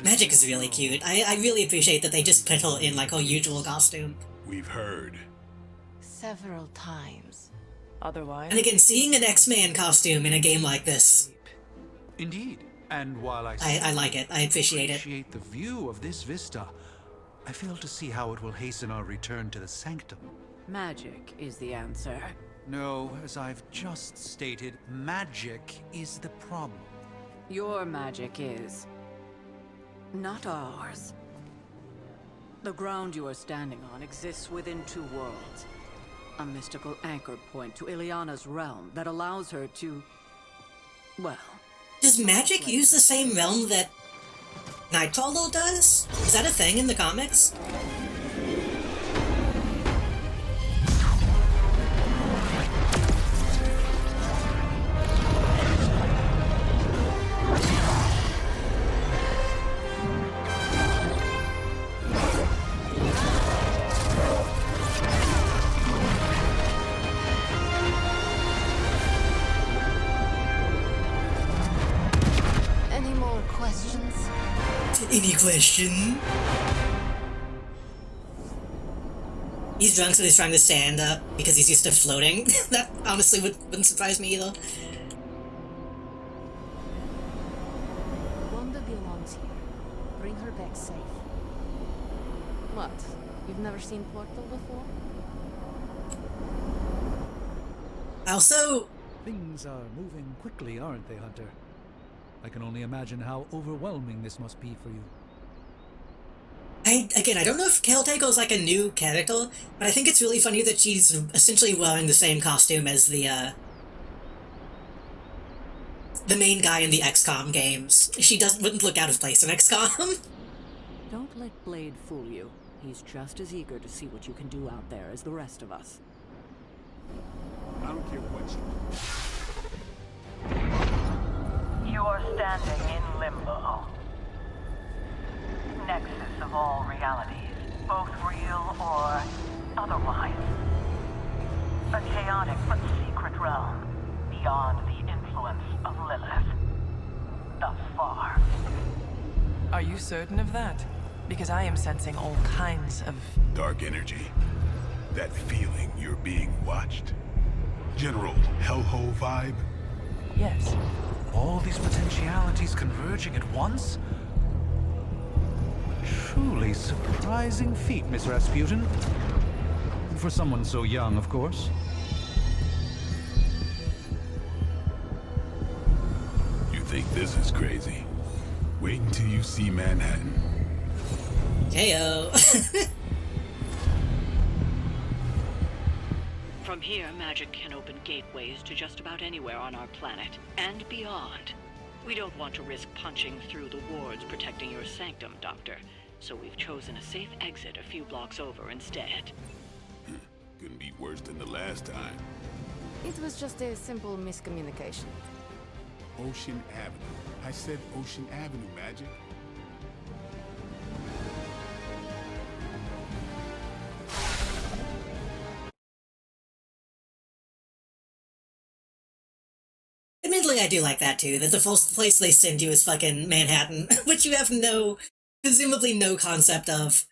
Magic is really cute. I really appreciate that they just put her in, like, her usual costume. We've heard. Several times. Otherwise... And again, seeing an X-Man costume in a game like this... Indeed. And while I like it. I appreciate the view of this vista, I fail to see how it will hasten our return to the Sanctum. Magic is the answer. No, as I've just stated, magic is the problem. Your magic is... not ours. The ground you are standing on exists within 2 worlds. A mystical anchor point to Ileana's realm that allows her to... well... Does magic use the same realm that Nightcrawler does? Is that a thing in the comics? Any question? He's drunk, so he's trying to stand up because he's used to floating. That honestly wouldn't surprise me either. Wanda belongs here. Bring her back safe. What? You've never seen Portal before? Also... Things are moving quickly, aren't they, Hunter? I can only imagine how overwhelming this must be for you. I don't know if Caretaker's like a new character, but I think it's really funny that she's essentially wearing the same costume as the main guy in the XCOM games. She wouldn't look out of place in XCOM. Don't let Blade fool you. He's just as eager to see what you can do out there as the rest of us. I don't care what You are standing in limbo. Nexus of all realities, both real or otherwise. A chaotic but secret realm, beyond the influence of Lilith. Thus far. Are you certain of that? Because I am sensing all kinds of... dark energy. That feeling you're being watched. General hellhole vibe? Yes. All these potentialities converging at once? Truly surprising feat, Miss Rasputin. For someone so young, of course. You think this is crazy? Wait until you see Manhattan. Heyo. From here, magic can open gateways to just about anywhere on our planet, and beyond. We don't want to risk punching through the wards protecting your sanctum, Doctor, so we've chosen a safe exit a few blocks over instead. Couldn't be worse than the last time. It was just a simple miscommunication. Ocean Avenue. I said Ocean Avenue, Magic. Admittedly, I do like that too, that the first place they send you is fucking Manhattan, which you have presumably no concept of.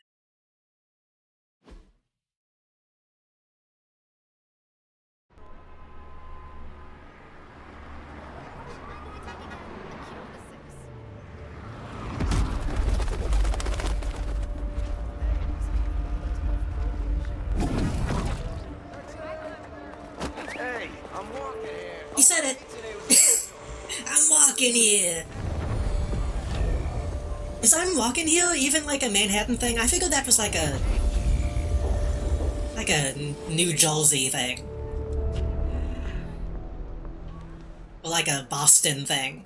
Hey, I'm walking here. He said it. I'm walking here. Is I'm walking here even like a Manhattan thing? I figured that was like a New Jersey thing. Or like a Boston thing.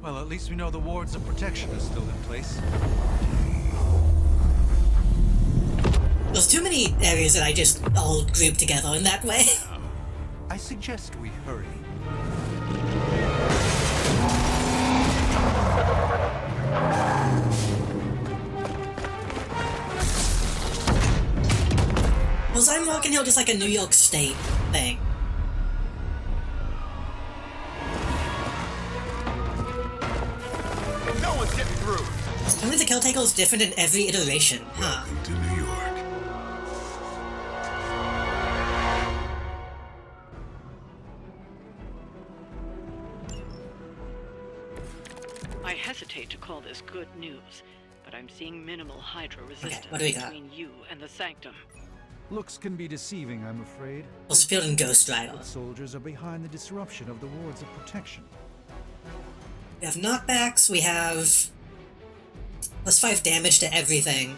Well, at least we know the wards of protection are still in place. There's too many areas that I just all group together in that way. I suggest we hurry. Was I'm Walking Hill just like a New York State thing? No one's getting through. Apparently the Caretaker is different in every iteration, huh? Welcome to New York. I hesitate to call this good news, but I'm seeing minimal Hydra resistance what do we got? between you and the Sanctum. Looks can be deceiving, I'm afraid. Also building Ghost Rider. But soldiers are behind the disruption of the wards of protection. We have knockbacks, we have +5 damage to everything.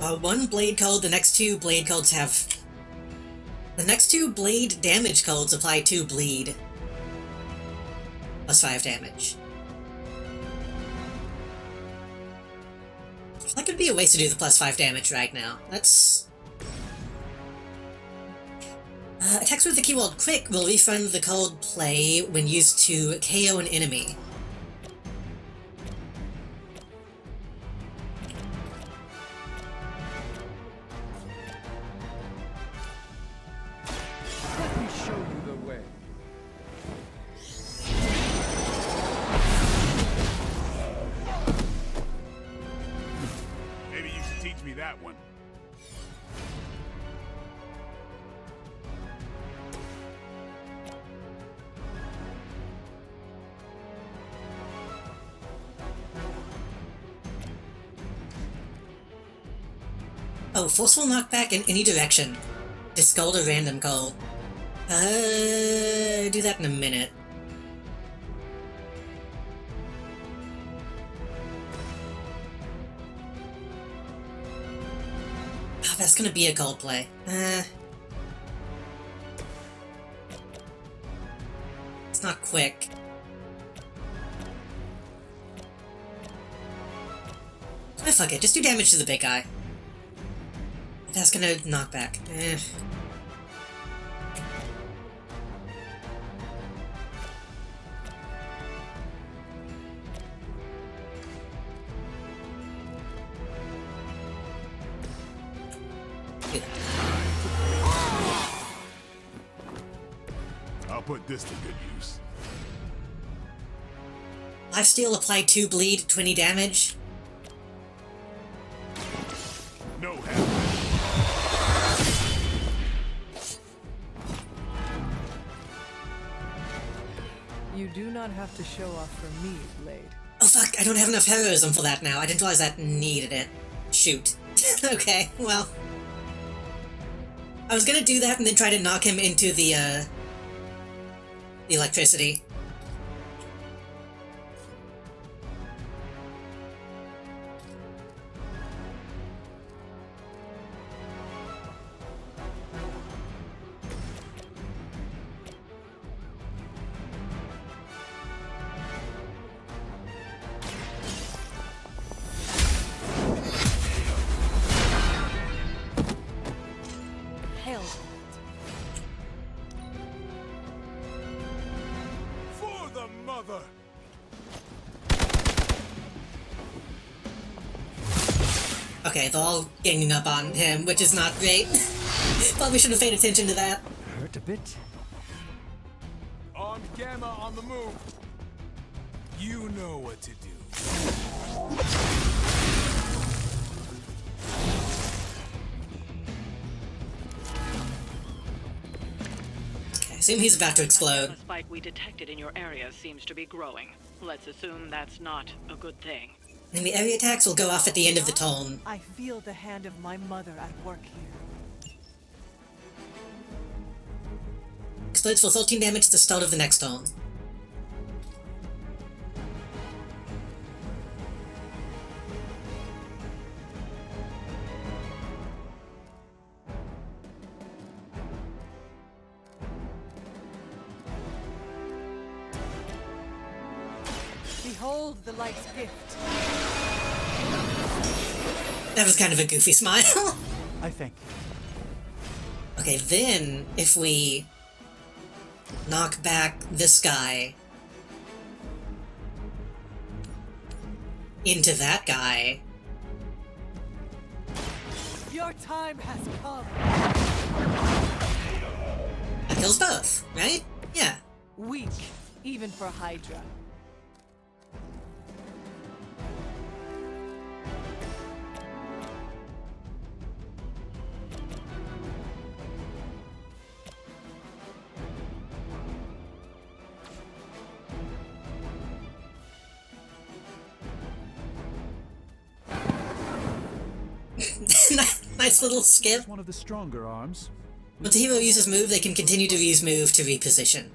One blade code, the next two blade codes have... The next two blade damage codes apply to bleed. +5 damage. That could be a waste to do the +5 damage right now. Let's... attacks with the keyword quick will refund the code play when used to KO an enemy. Let me show you the way. Maybe you should teach me that one. Oh, forceful knockback in any direction. Discard a random call. Do that in a minute. Oh, that's gonna be a cold play. It's not quick. Ah, fuck it, just do damage to the big guy. That's gonna knock back. I'll put this to good use. Lifesteal apply 2 bleed, 20 damage. No help. You do not have to show off for me, Blade. Oh fuck, I don't have enough heroism for that now. I didn't realize that needed it. Shoot. Okay, well. I was gonna do that and then try to knock him into the electricity. Okay, they're all ganging up on him, which is not great. Probably should have paid attention to that. Hurt a bit? Armed Gamma on the move. You know what to do. Okay, I assume he's about to explode. The spike we detected in your area seems to be growing. Let's assume that's not a good thing. And the area attacks will go off at the end of the tone. I feel the hand of my mother at work here. Explodes for 13 damage at the start of the next tone. Behold the light's gift. That was kind of a goofy smile. I thank you. Okay, then if we knock back this guy into that guy. Your time has come. That kills both, right? Yeah. Weak, even for Hydra. Nice little skip. One of the stronger arms. Once a hero uses move, they can continue to use move to reposition.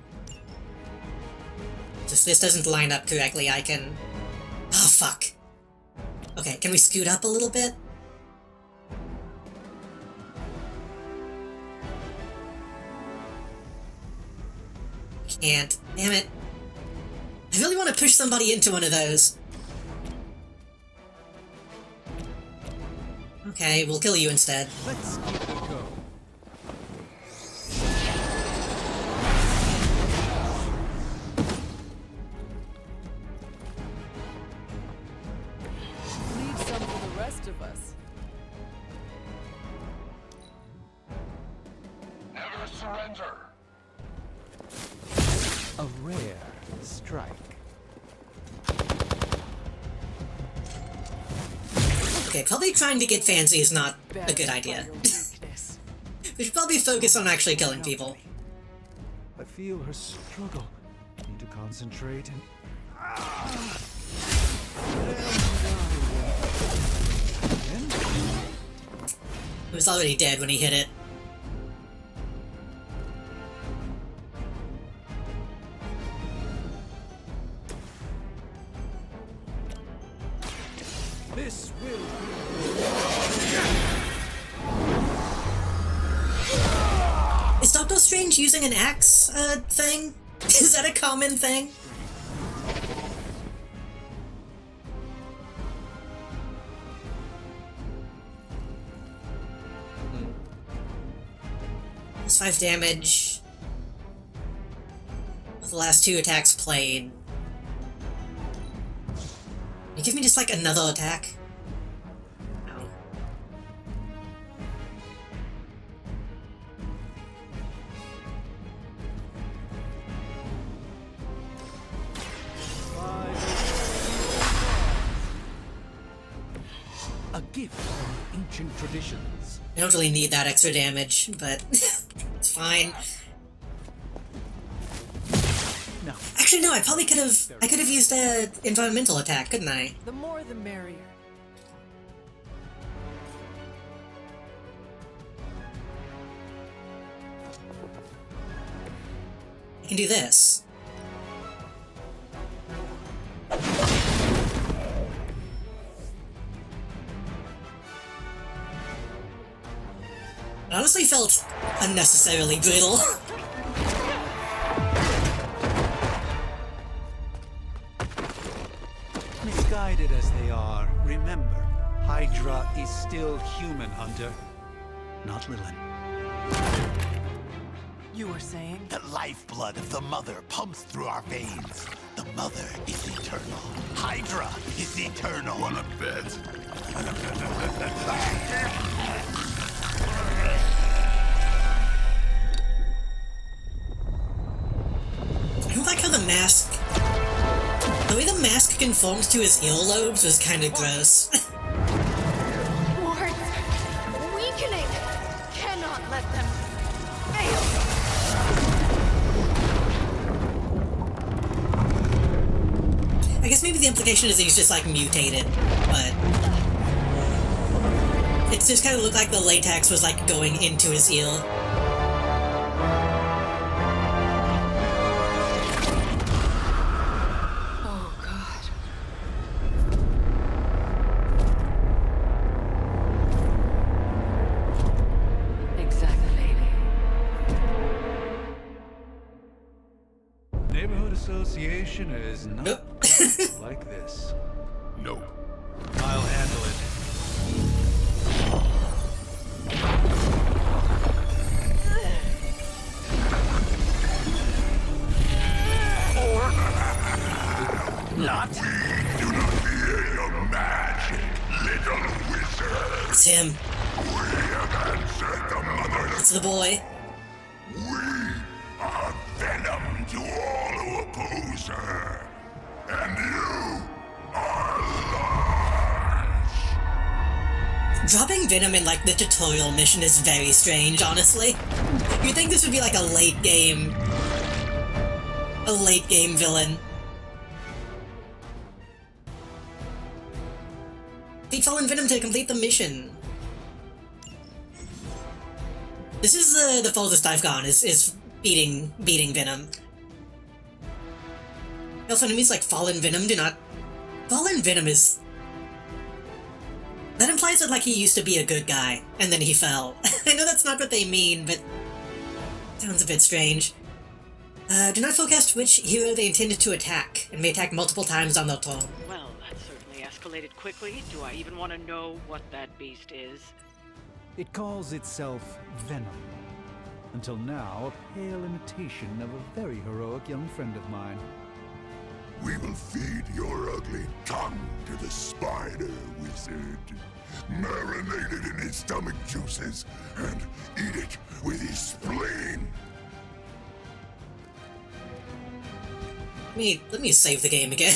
So if this doesn't line up correctly, I can... Oh, fuck. Okay, can we scoot up a little bit? Can't. Damn it. I really want to push somebody into one of those. Okay, we'll kill you instead. Let's give it a go. Leave some for the rest of us. Never surrender. A rare strike. Okay, probably trying to get fancy is not a good idea. We should probably focus on actually killing people. I feel her struggle. Need to concentrate and... He was already dead when he hit it. This will Is Doctor Strange using an axe, thing? Is that a common thing? That's 5 damage. With the last 2 attacks played. Can you give me just like another attack? No. a gift from ancient traditions. I don't really need that extra damage, but it's fine. No. Actually, no. I probably could have. I could have used a environmental attack, couldn't I? The more the merrier. I can do this. It honestly felt unnecessarily brutal. Misguided as they are, remember, Hydra is still human, Hunter. Not Lilin. You were saying? The lifeblood of the Mother pumps through our veins. The The mother is eternal. Hydra is eternal. Wanna bet? I don't like how the mask... The way the mask conforms to his earlobes was kind of gross. Wards! Weakening! Cannot let them fail! I guess maybe the implication is he's just like mutated, but... It just kind of looked like the latex was like going into his ear. Oh, God. Exactly, lady. Neighborhood association is not like this. Nope. I'll handle it. Not. We do not fear your magic, little wizard. It's him. We have answered the mother. It's the boy. We are venom to all who oppose her. And you are large. Dropping Venom in like the tutorial mission is very strange, honestly. You'd think this would be like a late game villain. Defeat Fallen Venom to complete the mission. This is the farthest I've gone, is beating Venom. Also, enemies like Fallen Venom do not... Fallen Venom is... That implies that like he used to be a good guy, and then he fell. I know that's not what they mean, but... Sounds a bit strange. Do not forecast which hero they intended to attack, and may attack multiple times on their turn. Well, that certainly escalated quickly. Do I even want to know what that beast is? It calls itself Venom. Until now, a pale imitation of a very heroic young friend of mine. We will feed your ugly tongue to the spider wizard. Marinate it in his stomach juices and eat it with his spleen. Let me save the game again.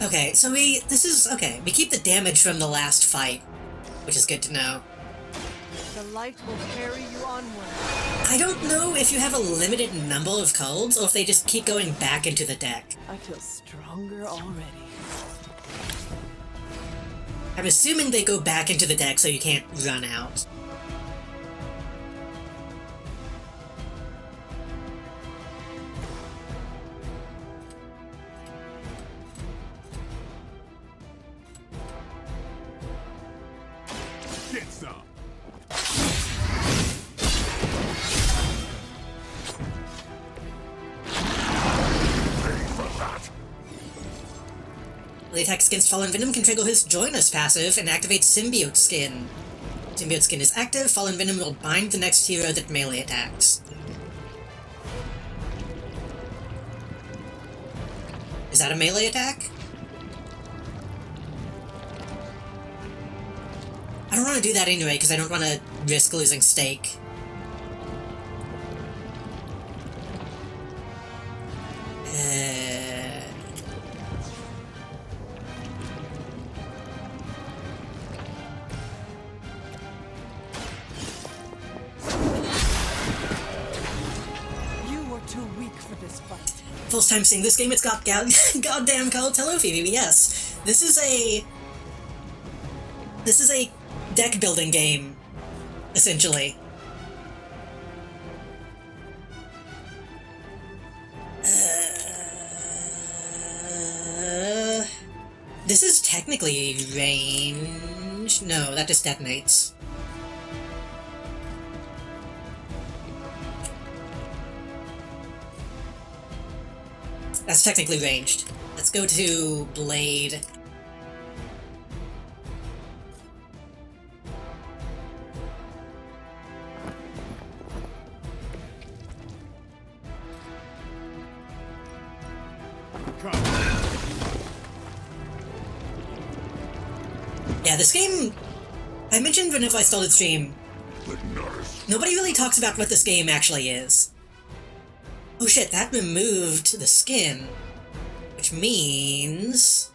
Okay, so we keep the damage from the last fight, which is good to know. The light will carry you onward. I don't know if you have a limited number of codes, or if they just keep going back into the deck. I feel stronger already. I'm assuming they go back into the deck so you can't run out. Get some. The attacks against Fallen Venom can trigger his Join Us passive and activate Symbiote Skin. Symbiote Skin is active, Fallen Venom will bind the next hero that melee attacks. Is that a melee attack? I don't want to do that anyway, because I don't want to risk losing stake. You were too weak for this fight. First time seeing this game, it's got goddamn cold. Hello, Phoebe. Yes, this is a deck building game, essentially. This is technically range. No, that just detonates. That's technically ranged. Let's go to Blade. Yeah, this game, I mentioned whenever I started stream, nobody really talks about what this game actually is. Oh shit, that removed the skin, which means...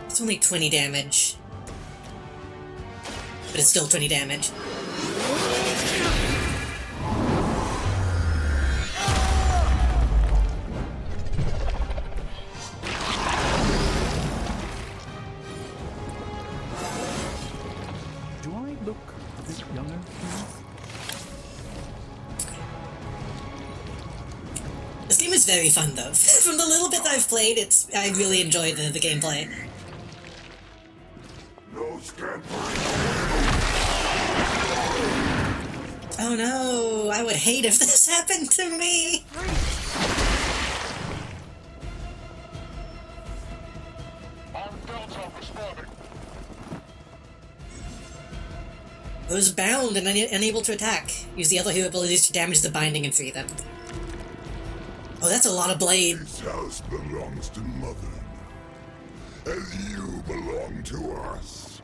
it's only 20 damage. But it's still 20 damage. Do I look a bit younger? This game is very fun though. From the little bit that I've played, I really enjoyed the gameplay. Oh no, I would hate if this happened to me! I was bound and unable to attack. Use the other hero abilities to damage the binding and free them. Oh, that's a lot of blade. This house belongs to Mother, as you belong to us.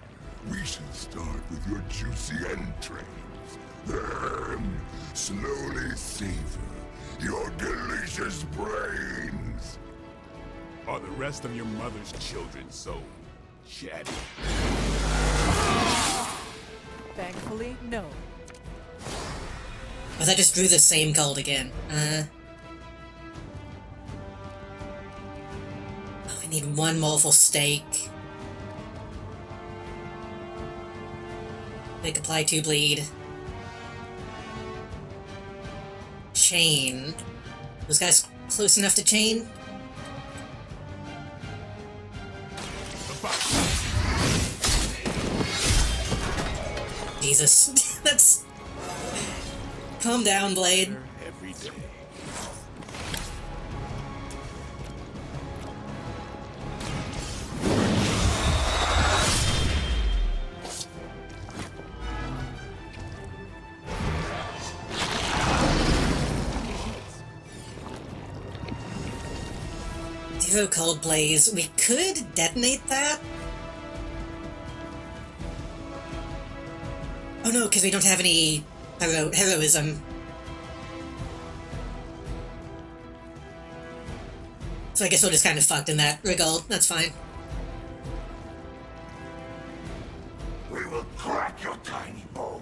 We should start with your juicy entrails, then slowly savor your delicious brains. Are the rest of your mother's children so chatty? Thankfully, no. Oh, that just drew the same card again. Oh, I need one more for steak. Make apply 2 bleed. Chain. Those guys close enough to chain? Jesus. That's... Calm down, Blade. Every day. Hero Cold Blaze. We could detonate that? Oh no, because we don't have any heroism. So I guess we're just kind of fucked in that regard. That's fine. We will crack your tiny bones.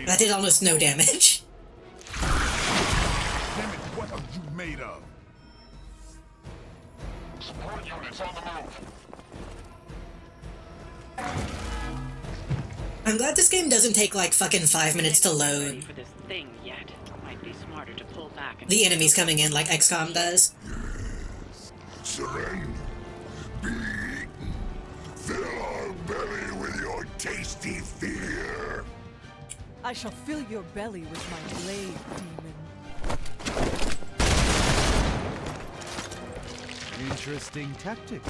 That did almost no damage. Damn it, what are you made of? Support units on the move. I'm glad this game doesn't take like fucking 5 minutes to load. For this thing yet. Might be smarter to pull back and The enemies coming in like XCOM does. Surrender. Be eaten. Fill our belly with your tasty fear. I shall fill your belly with my blade, demon. Interesting tactic.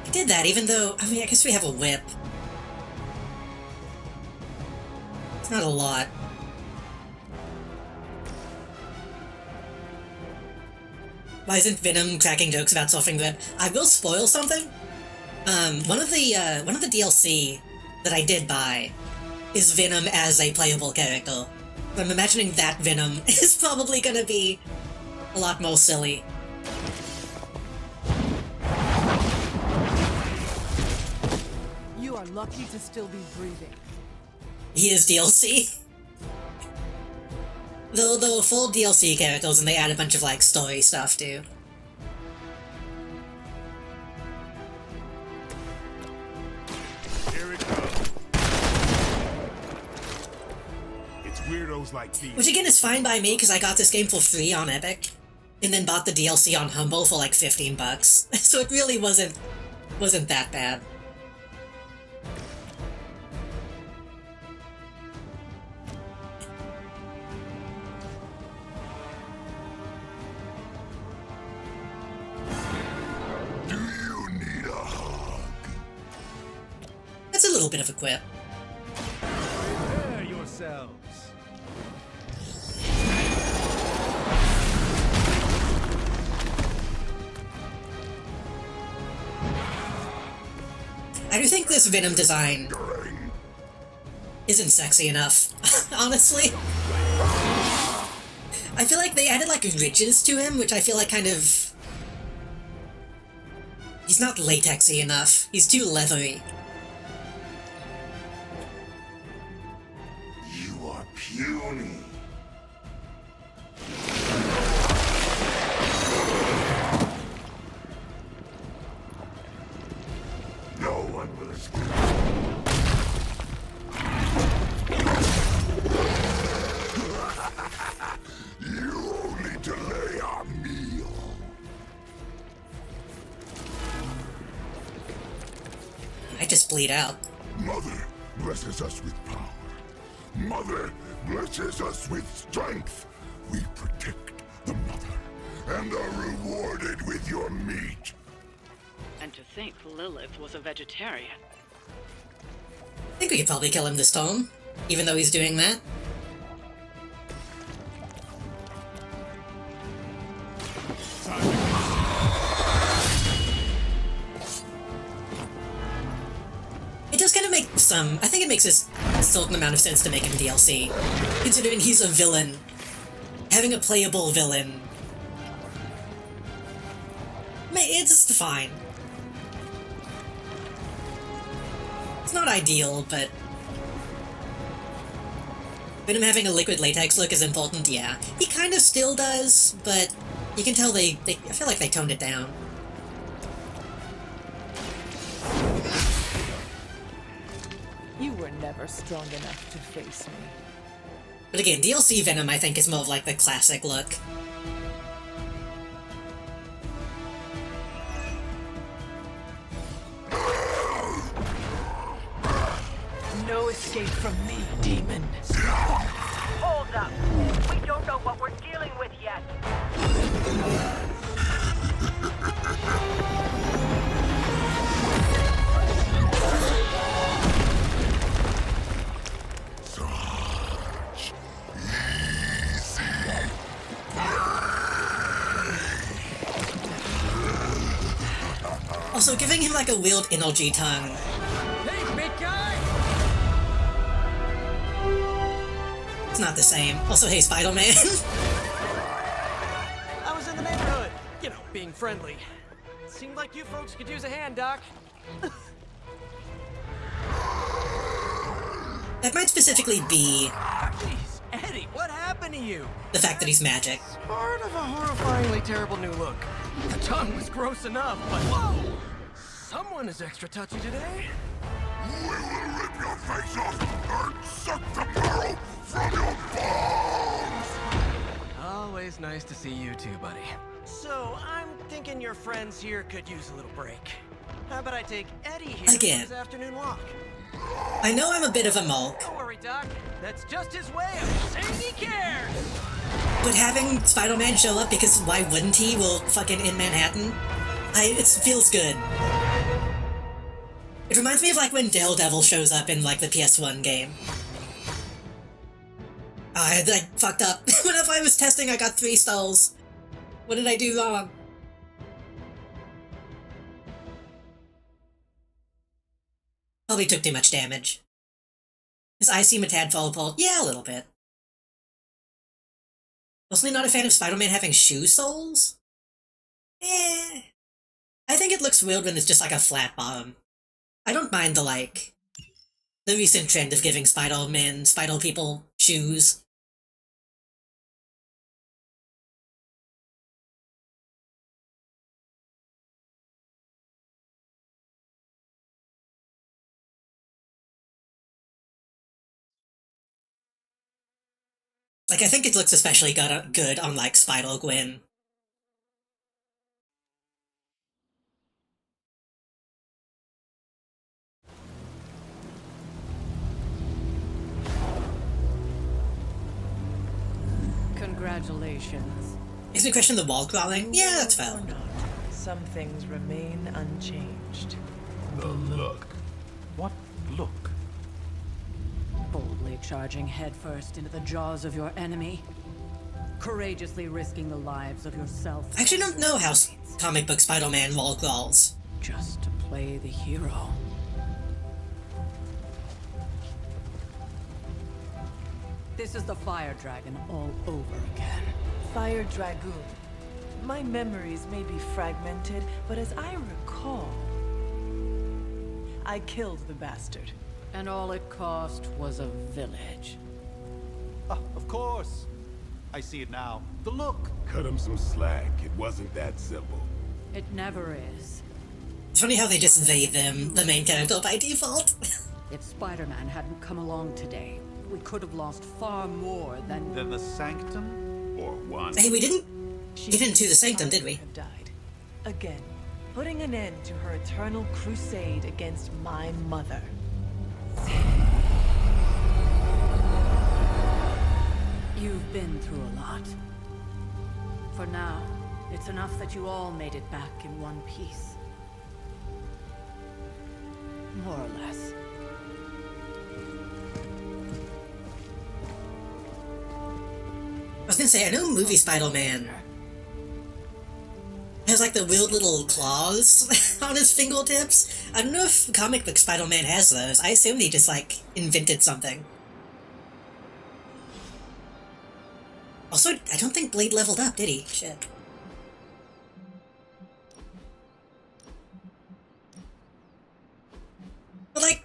I did that even though, I mean, I guess we have a whip. It's not a lot. Why isn't Venom cracking jokes about solving that? I will spoil something. One of the DLC that I did buy is Venom as a playable character. I'm imagining that Venom is probably gonna be a lot more silly. You are lucky to still be breathing. He is DLC. There were full DLC characters and they add a bunch of like story stuff too. Here it comes. It's weirdos like these. Which again is fine by me because I got this game for free on Epic. And then bought the DLC on Humble for like $15. So it really wasn't that bad. little bit of a quip. Prepare yourselves. I do think this Venom design isn't sexy enough, honestly. I feel like they added like ridges to him, which I feel like kind of... He's not latexy enough. He's too leathery. You are puny. No one will escape. You only delay our meal. I just bleed out. Mother blesses us with power. Mother blesses us with strength. We protect the mother and are rewarded with your meat. And to think Lilith was a vegetarian. I think we could probably kill him this time, even though he's doing that. It does kind of make some... I think it makes a certain amount of sense to make him DLC, considering he's a villain. Having a playable villain... It's fine. It's not ideal, but... Venom having a liquid latex look is important, yeah. He kind of still does, but you can tell I feel like they toned it down. You were never strong enough to face me. But again, DLC Venom I think is more of like the classic look. No escape from me, demon. Hold up. We don't know what we're dealing with yet. Such easy Also, giving him like a weird energy tongue. Hey, big guy! It's not the same. Also, hey, Spider-Man. I was in the neighborhood. You know, being friendly. Seemed like you folks could use a hand, Doc. That might specifically be Jeez, Eddie, what happened to you? the fact that he's magic. Part of a horrifyingly terrible new look. The tongue was gross enough, but whoa! Someone is extra touchy today. We will rip your face off and suck the marrow from your bones! Always nice to see you too, buddy. So, I'm thinking your friends here could use a little break. How about I take Eddie here Again. for his afternoon walk? I know I'm a bit of a mulk, Don't worry, Doc. That's just his way of saying he cares! but having Spider-Man show up because why wouldn't he? Well, fucking in Manhattan. It feels good. It reminds me of like when Daredevil shows up in like the PS1 game. I fucked up. Whenever I was testing, I got 3 stalls. What did I do wrong? Probably took too much damage. His eyes seem a tad fall apart. Yeah, a little bit. Mostly not a fan of Spider-Man having shoe soles? Eh. I think it looks weird when it's just like a flat bottom. I don't mind the recent trend of giving Spider people shoes. Like, I think it looks especially good on, like, Spider-Gwen. Congratulations. Makes me question the wall crawling. Yeah, that's valid. Some things remain unchanged. The luck What look? Boldly charging headfirst into the jaws of your enemy. Courageously risking the lives of yourself. I actually don't know how comic book Spider-Man wall crawls. Just to play the hero. This is the Fire Dragon all over again. Fire Dragoon. My memories may be fragmented, but as I recall, I killed the bastard. And all it cost was a village. Ah, of course. I see it now. The look. Cut him some slack. It wasn't that simple. It never is. It's funny how they just them, the main character by default. If Spider-Man hadn't come along today, we could have lost far more than the Sanctum? Or one. Hey, we didn't get into the Sanctum, did we? Died. Again, putting an end to her eternal crusade against my mother. You've been through a lot. For now, it's enough that you all made it back in one piece. More or less. I was gonna say, I know movie Spider-Man has like the weird little claws on his fingertips. I don't know if comic book Spider-Man has those. I assumed he just like invented something. Also, I don't think Blade leveled up, did he? Shit. But like,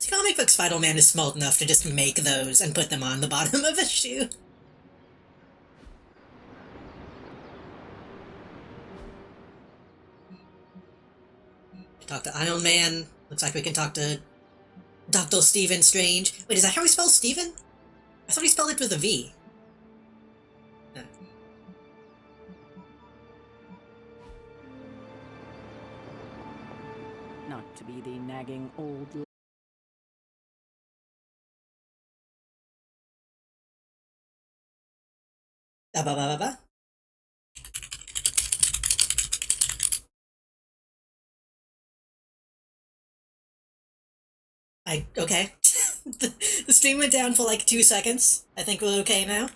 comic book Spider-Man is smart enough to just make those and put them on the bottom of a shoe. Talk to Iron Man. Looks like we can talk to Dr. Stephen Strange. Wait, is that how he spells Stephen? I thought he spelled it with a V. Huh. Not to be the nagging old... Ba-ba-ba-ba-ba. Okay. The stream went down for like 2 seconds. I think we're okay now.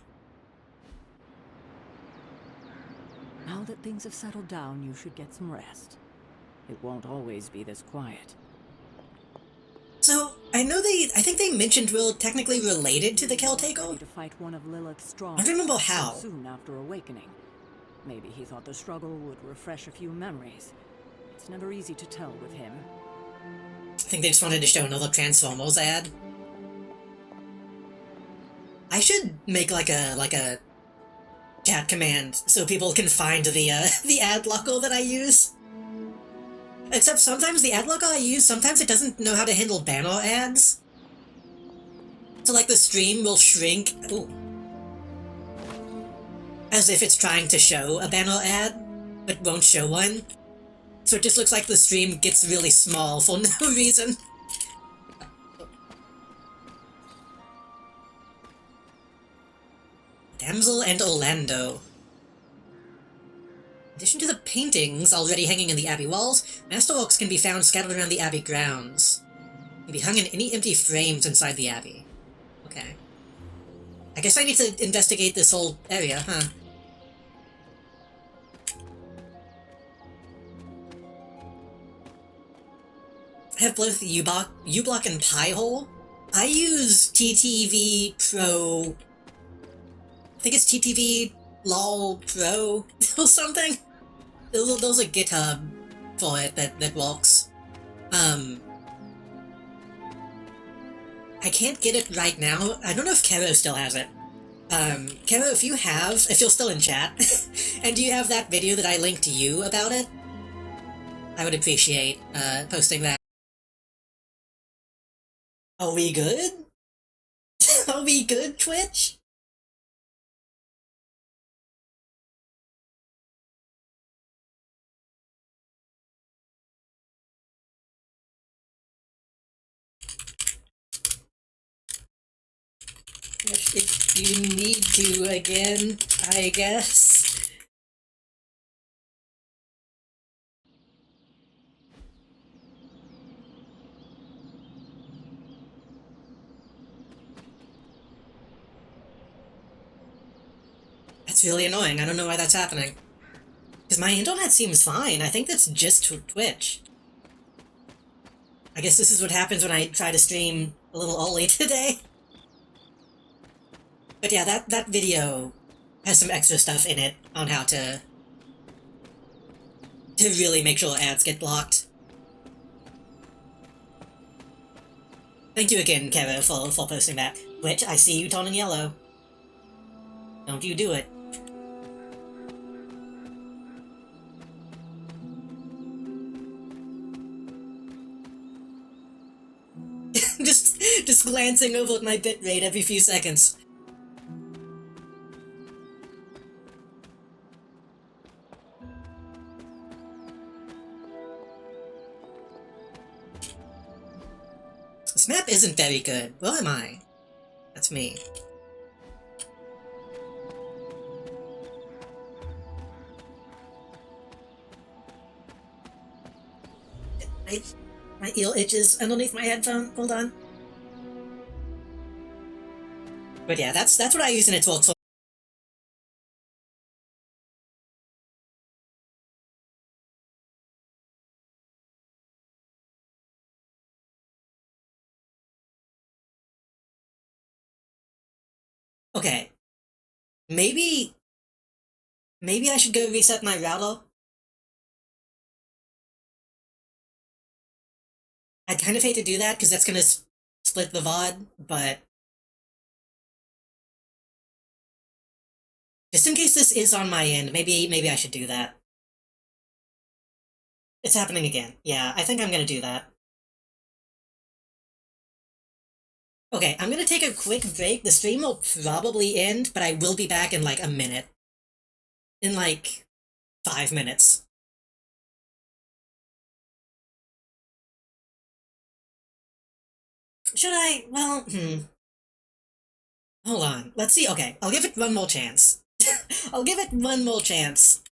Now that things have settled down, you should get some rest. It won't always be this quiet. So, I think they mentioned we're technically related to the Caretaker. To fight one of Lilith's strong. I don't remember how. Soon after awakening. Maybe he thought the struggle would refresh a few memories. It's never easy to tell with him. I think they just wanted to show another Transformers ad. I should make like a chat command so people can find the ad blocker that I use. Except sometimes the ad blocker I use, sometimes it doesn't know how to handle banner ads. So like the stream will shrink, ooh, as if it's trying to show a banner ad, but won't show one. So it just looks like the stream gets really small for no reason. Damsel and Orlando. In addition to the paintings already hanging in the Abbey walls, masterworks can be found scattered around the Abbey grounds. Can be hung in any empty frames inside the Abbey. Okay. I guess I need to investigate this whole area, huh? I have both uBlock and Pi-hole. I use TTV Pro... I think it's TTV LOL Pro or something. There's a GitHub for it that works. I can't get it right now. I don't know if Kero still has it. Kero, if you're still in chat, and you have that video that I linked to you about it, I would appreciate posting that. Are we good? Are we good, Twitch? If you need to again, I guess. It's really annoying. I don't know why that's happening. Because my internet seems fine. I think that's just Twitch. I guess this is what happens when I try to stream a little early today. But yeah, that video has some extra stuff in it on how to really make sure ads get blocked. Thank you again, Kevin, for posting that. Which, I see you turning yellow. Don't you do it. just glancing over at my bitrate every few seconds. This map isn't very good. Where am I? That's me. My eel itches underneath my headphone. Hold on. But yeah, that's what I use in its works. Okay. Maybe I should go reset my router. I kind of hate to do that because that's gonna split the VOD, but just in case this is on my end, maybe I should do that. It's happening again. Yeah, I think I'm gonna do that. Okay, I'm gonna take a quick break. The stream will probably end, but I will be back in like a minute. In like 5 minutes. Should I? Well, Hold on. Let's see. Okay, I'll give it one more chance. I'll give it one more chance.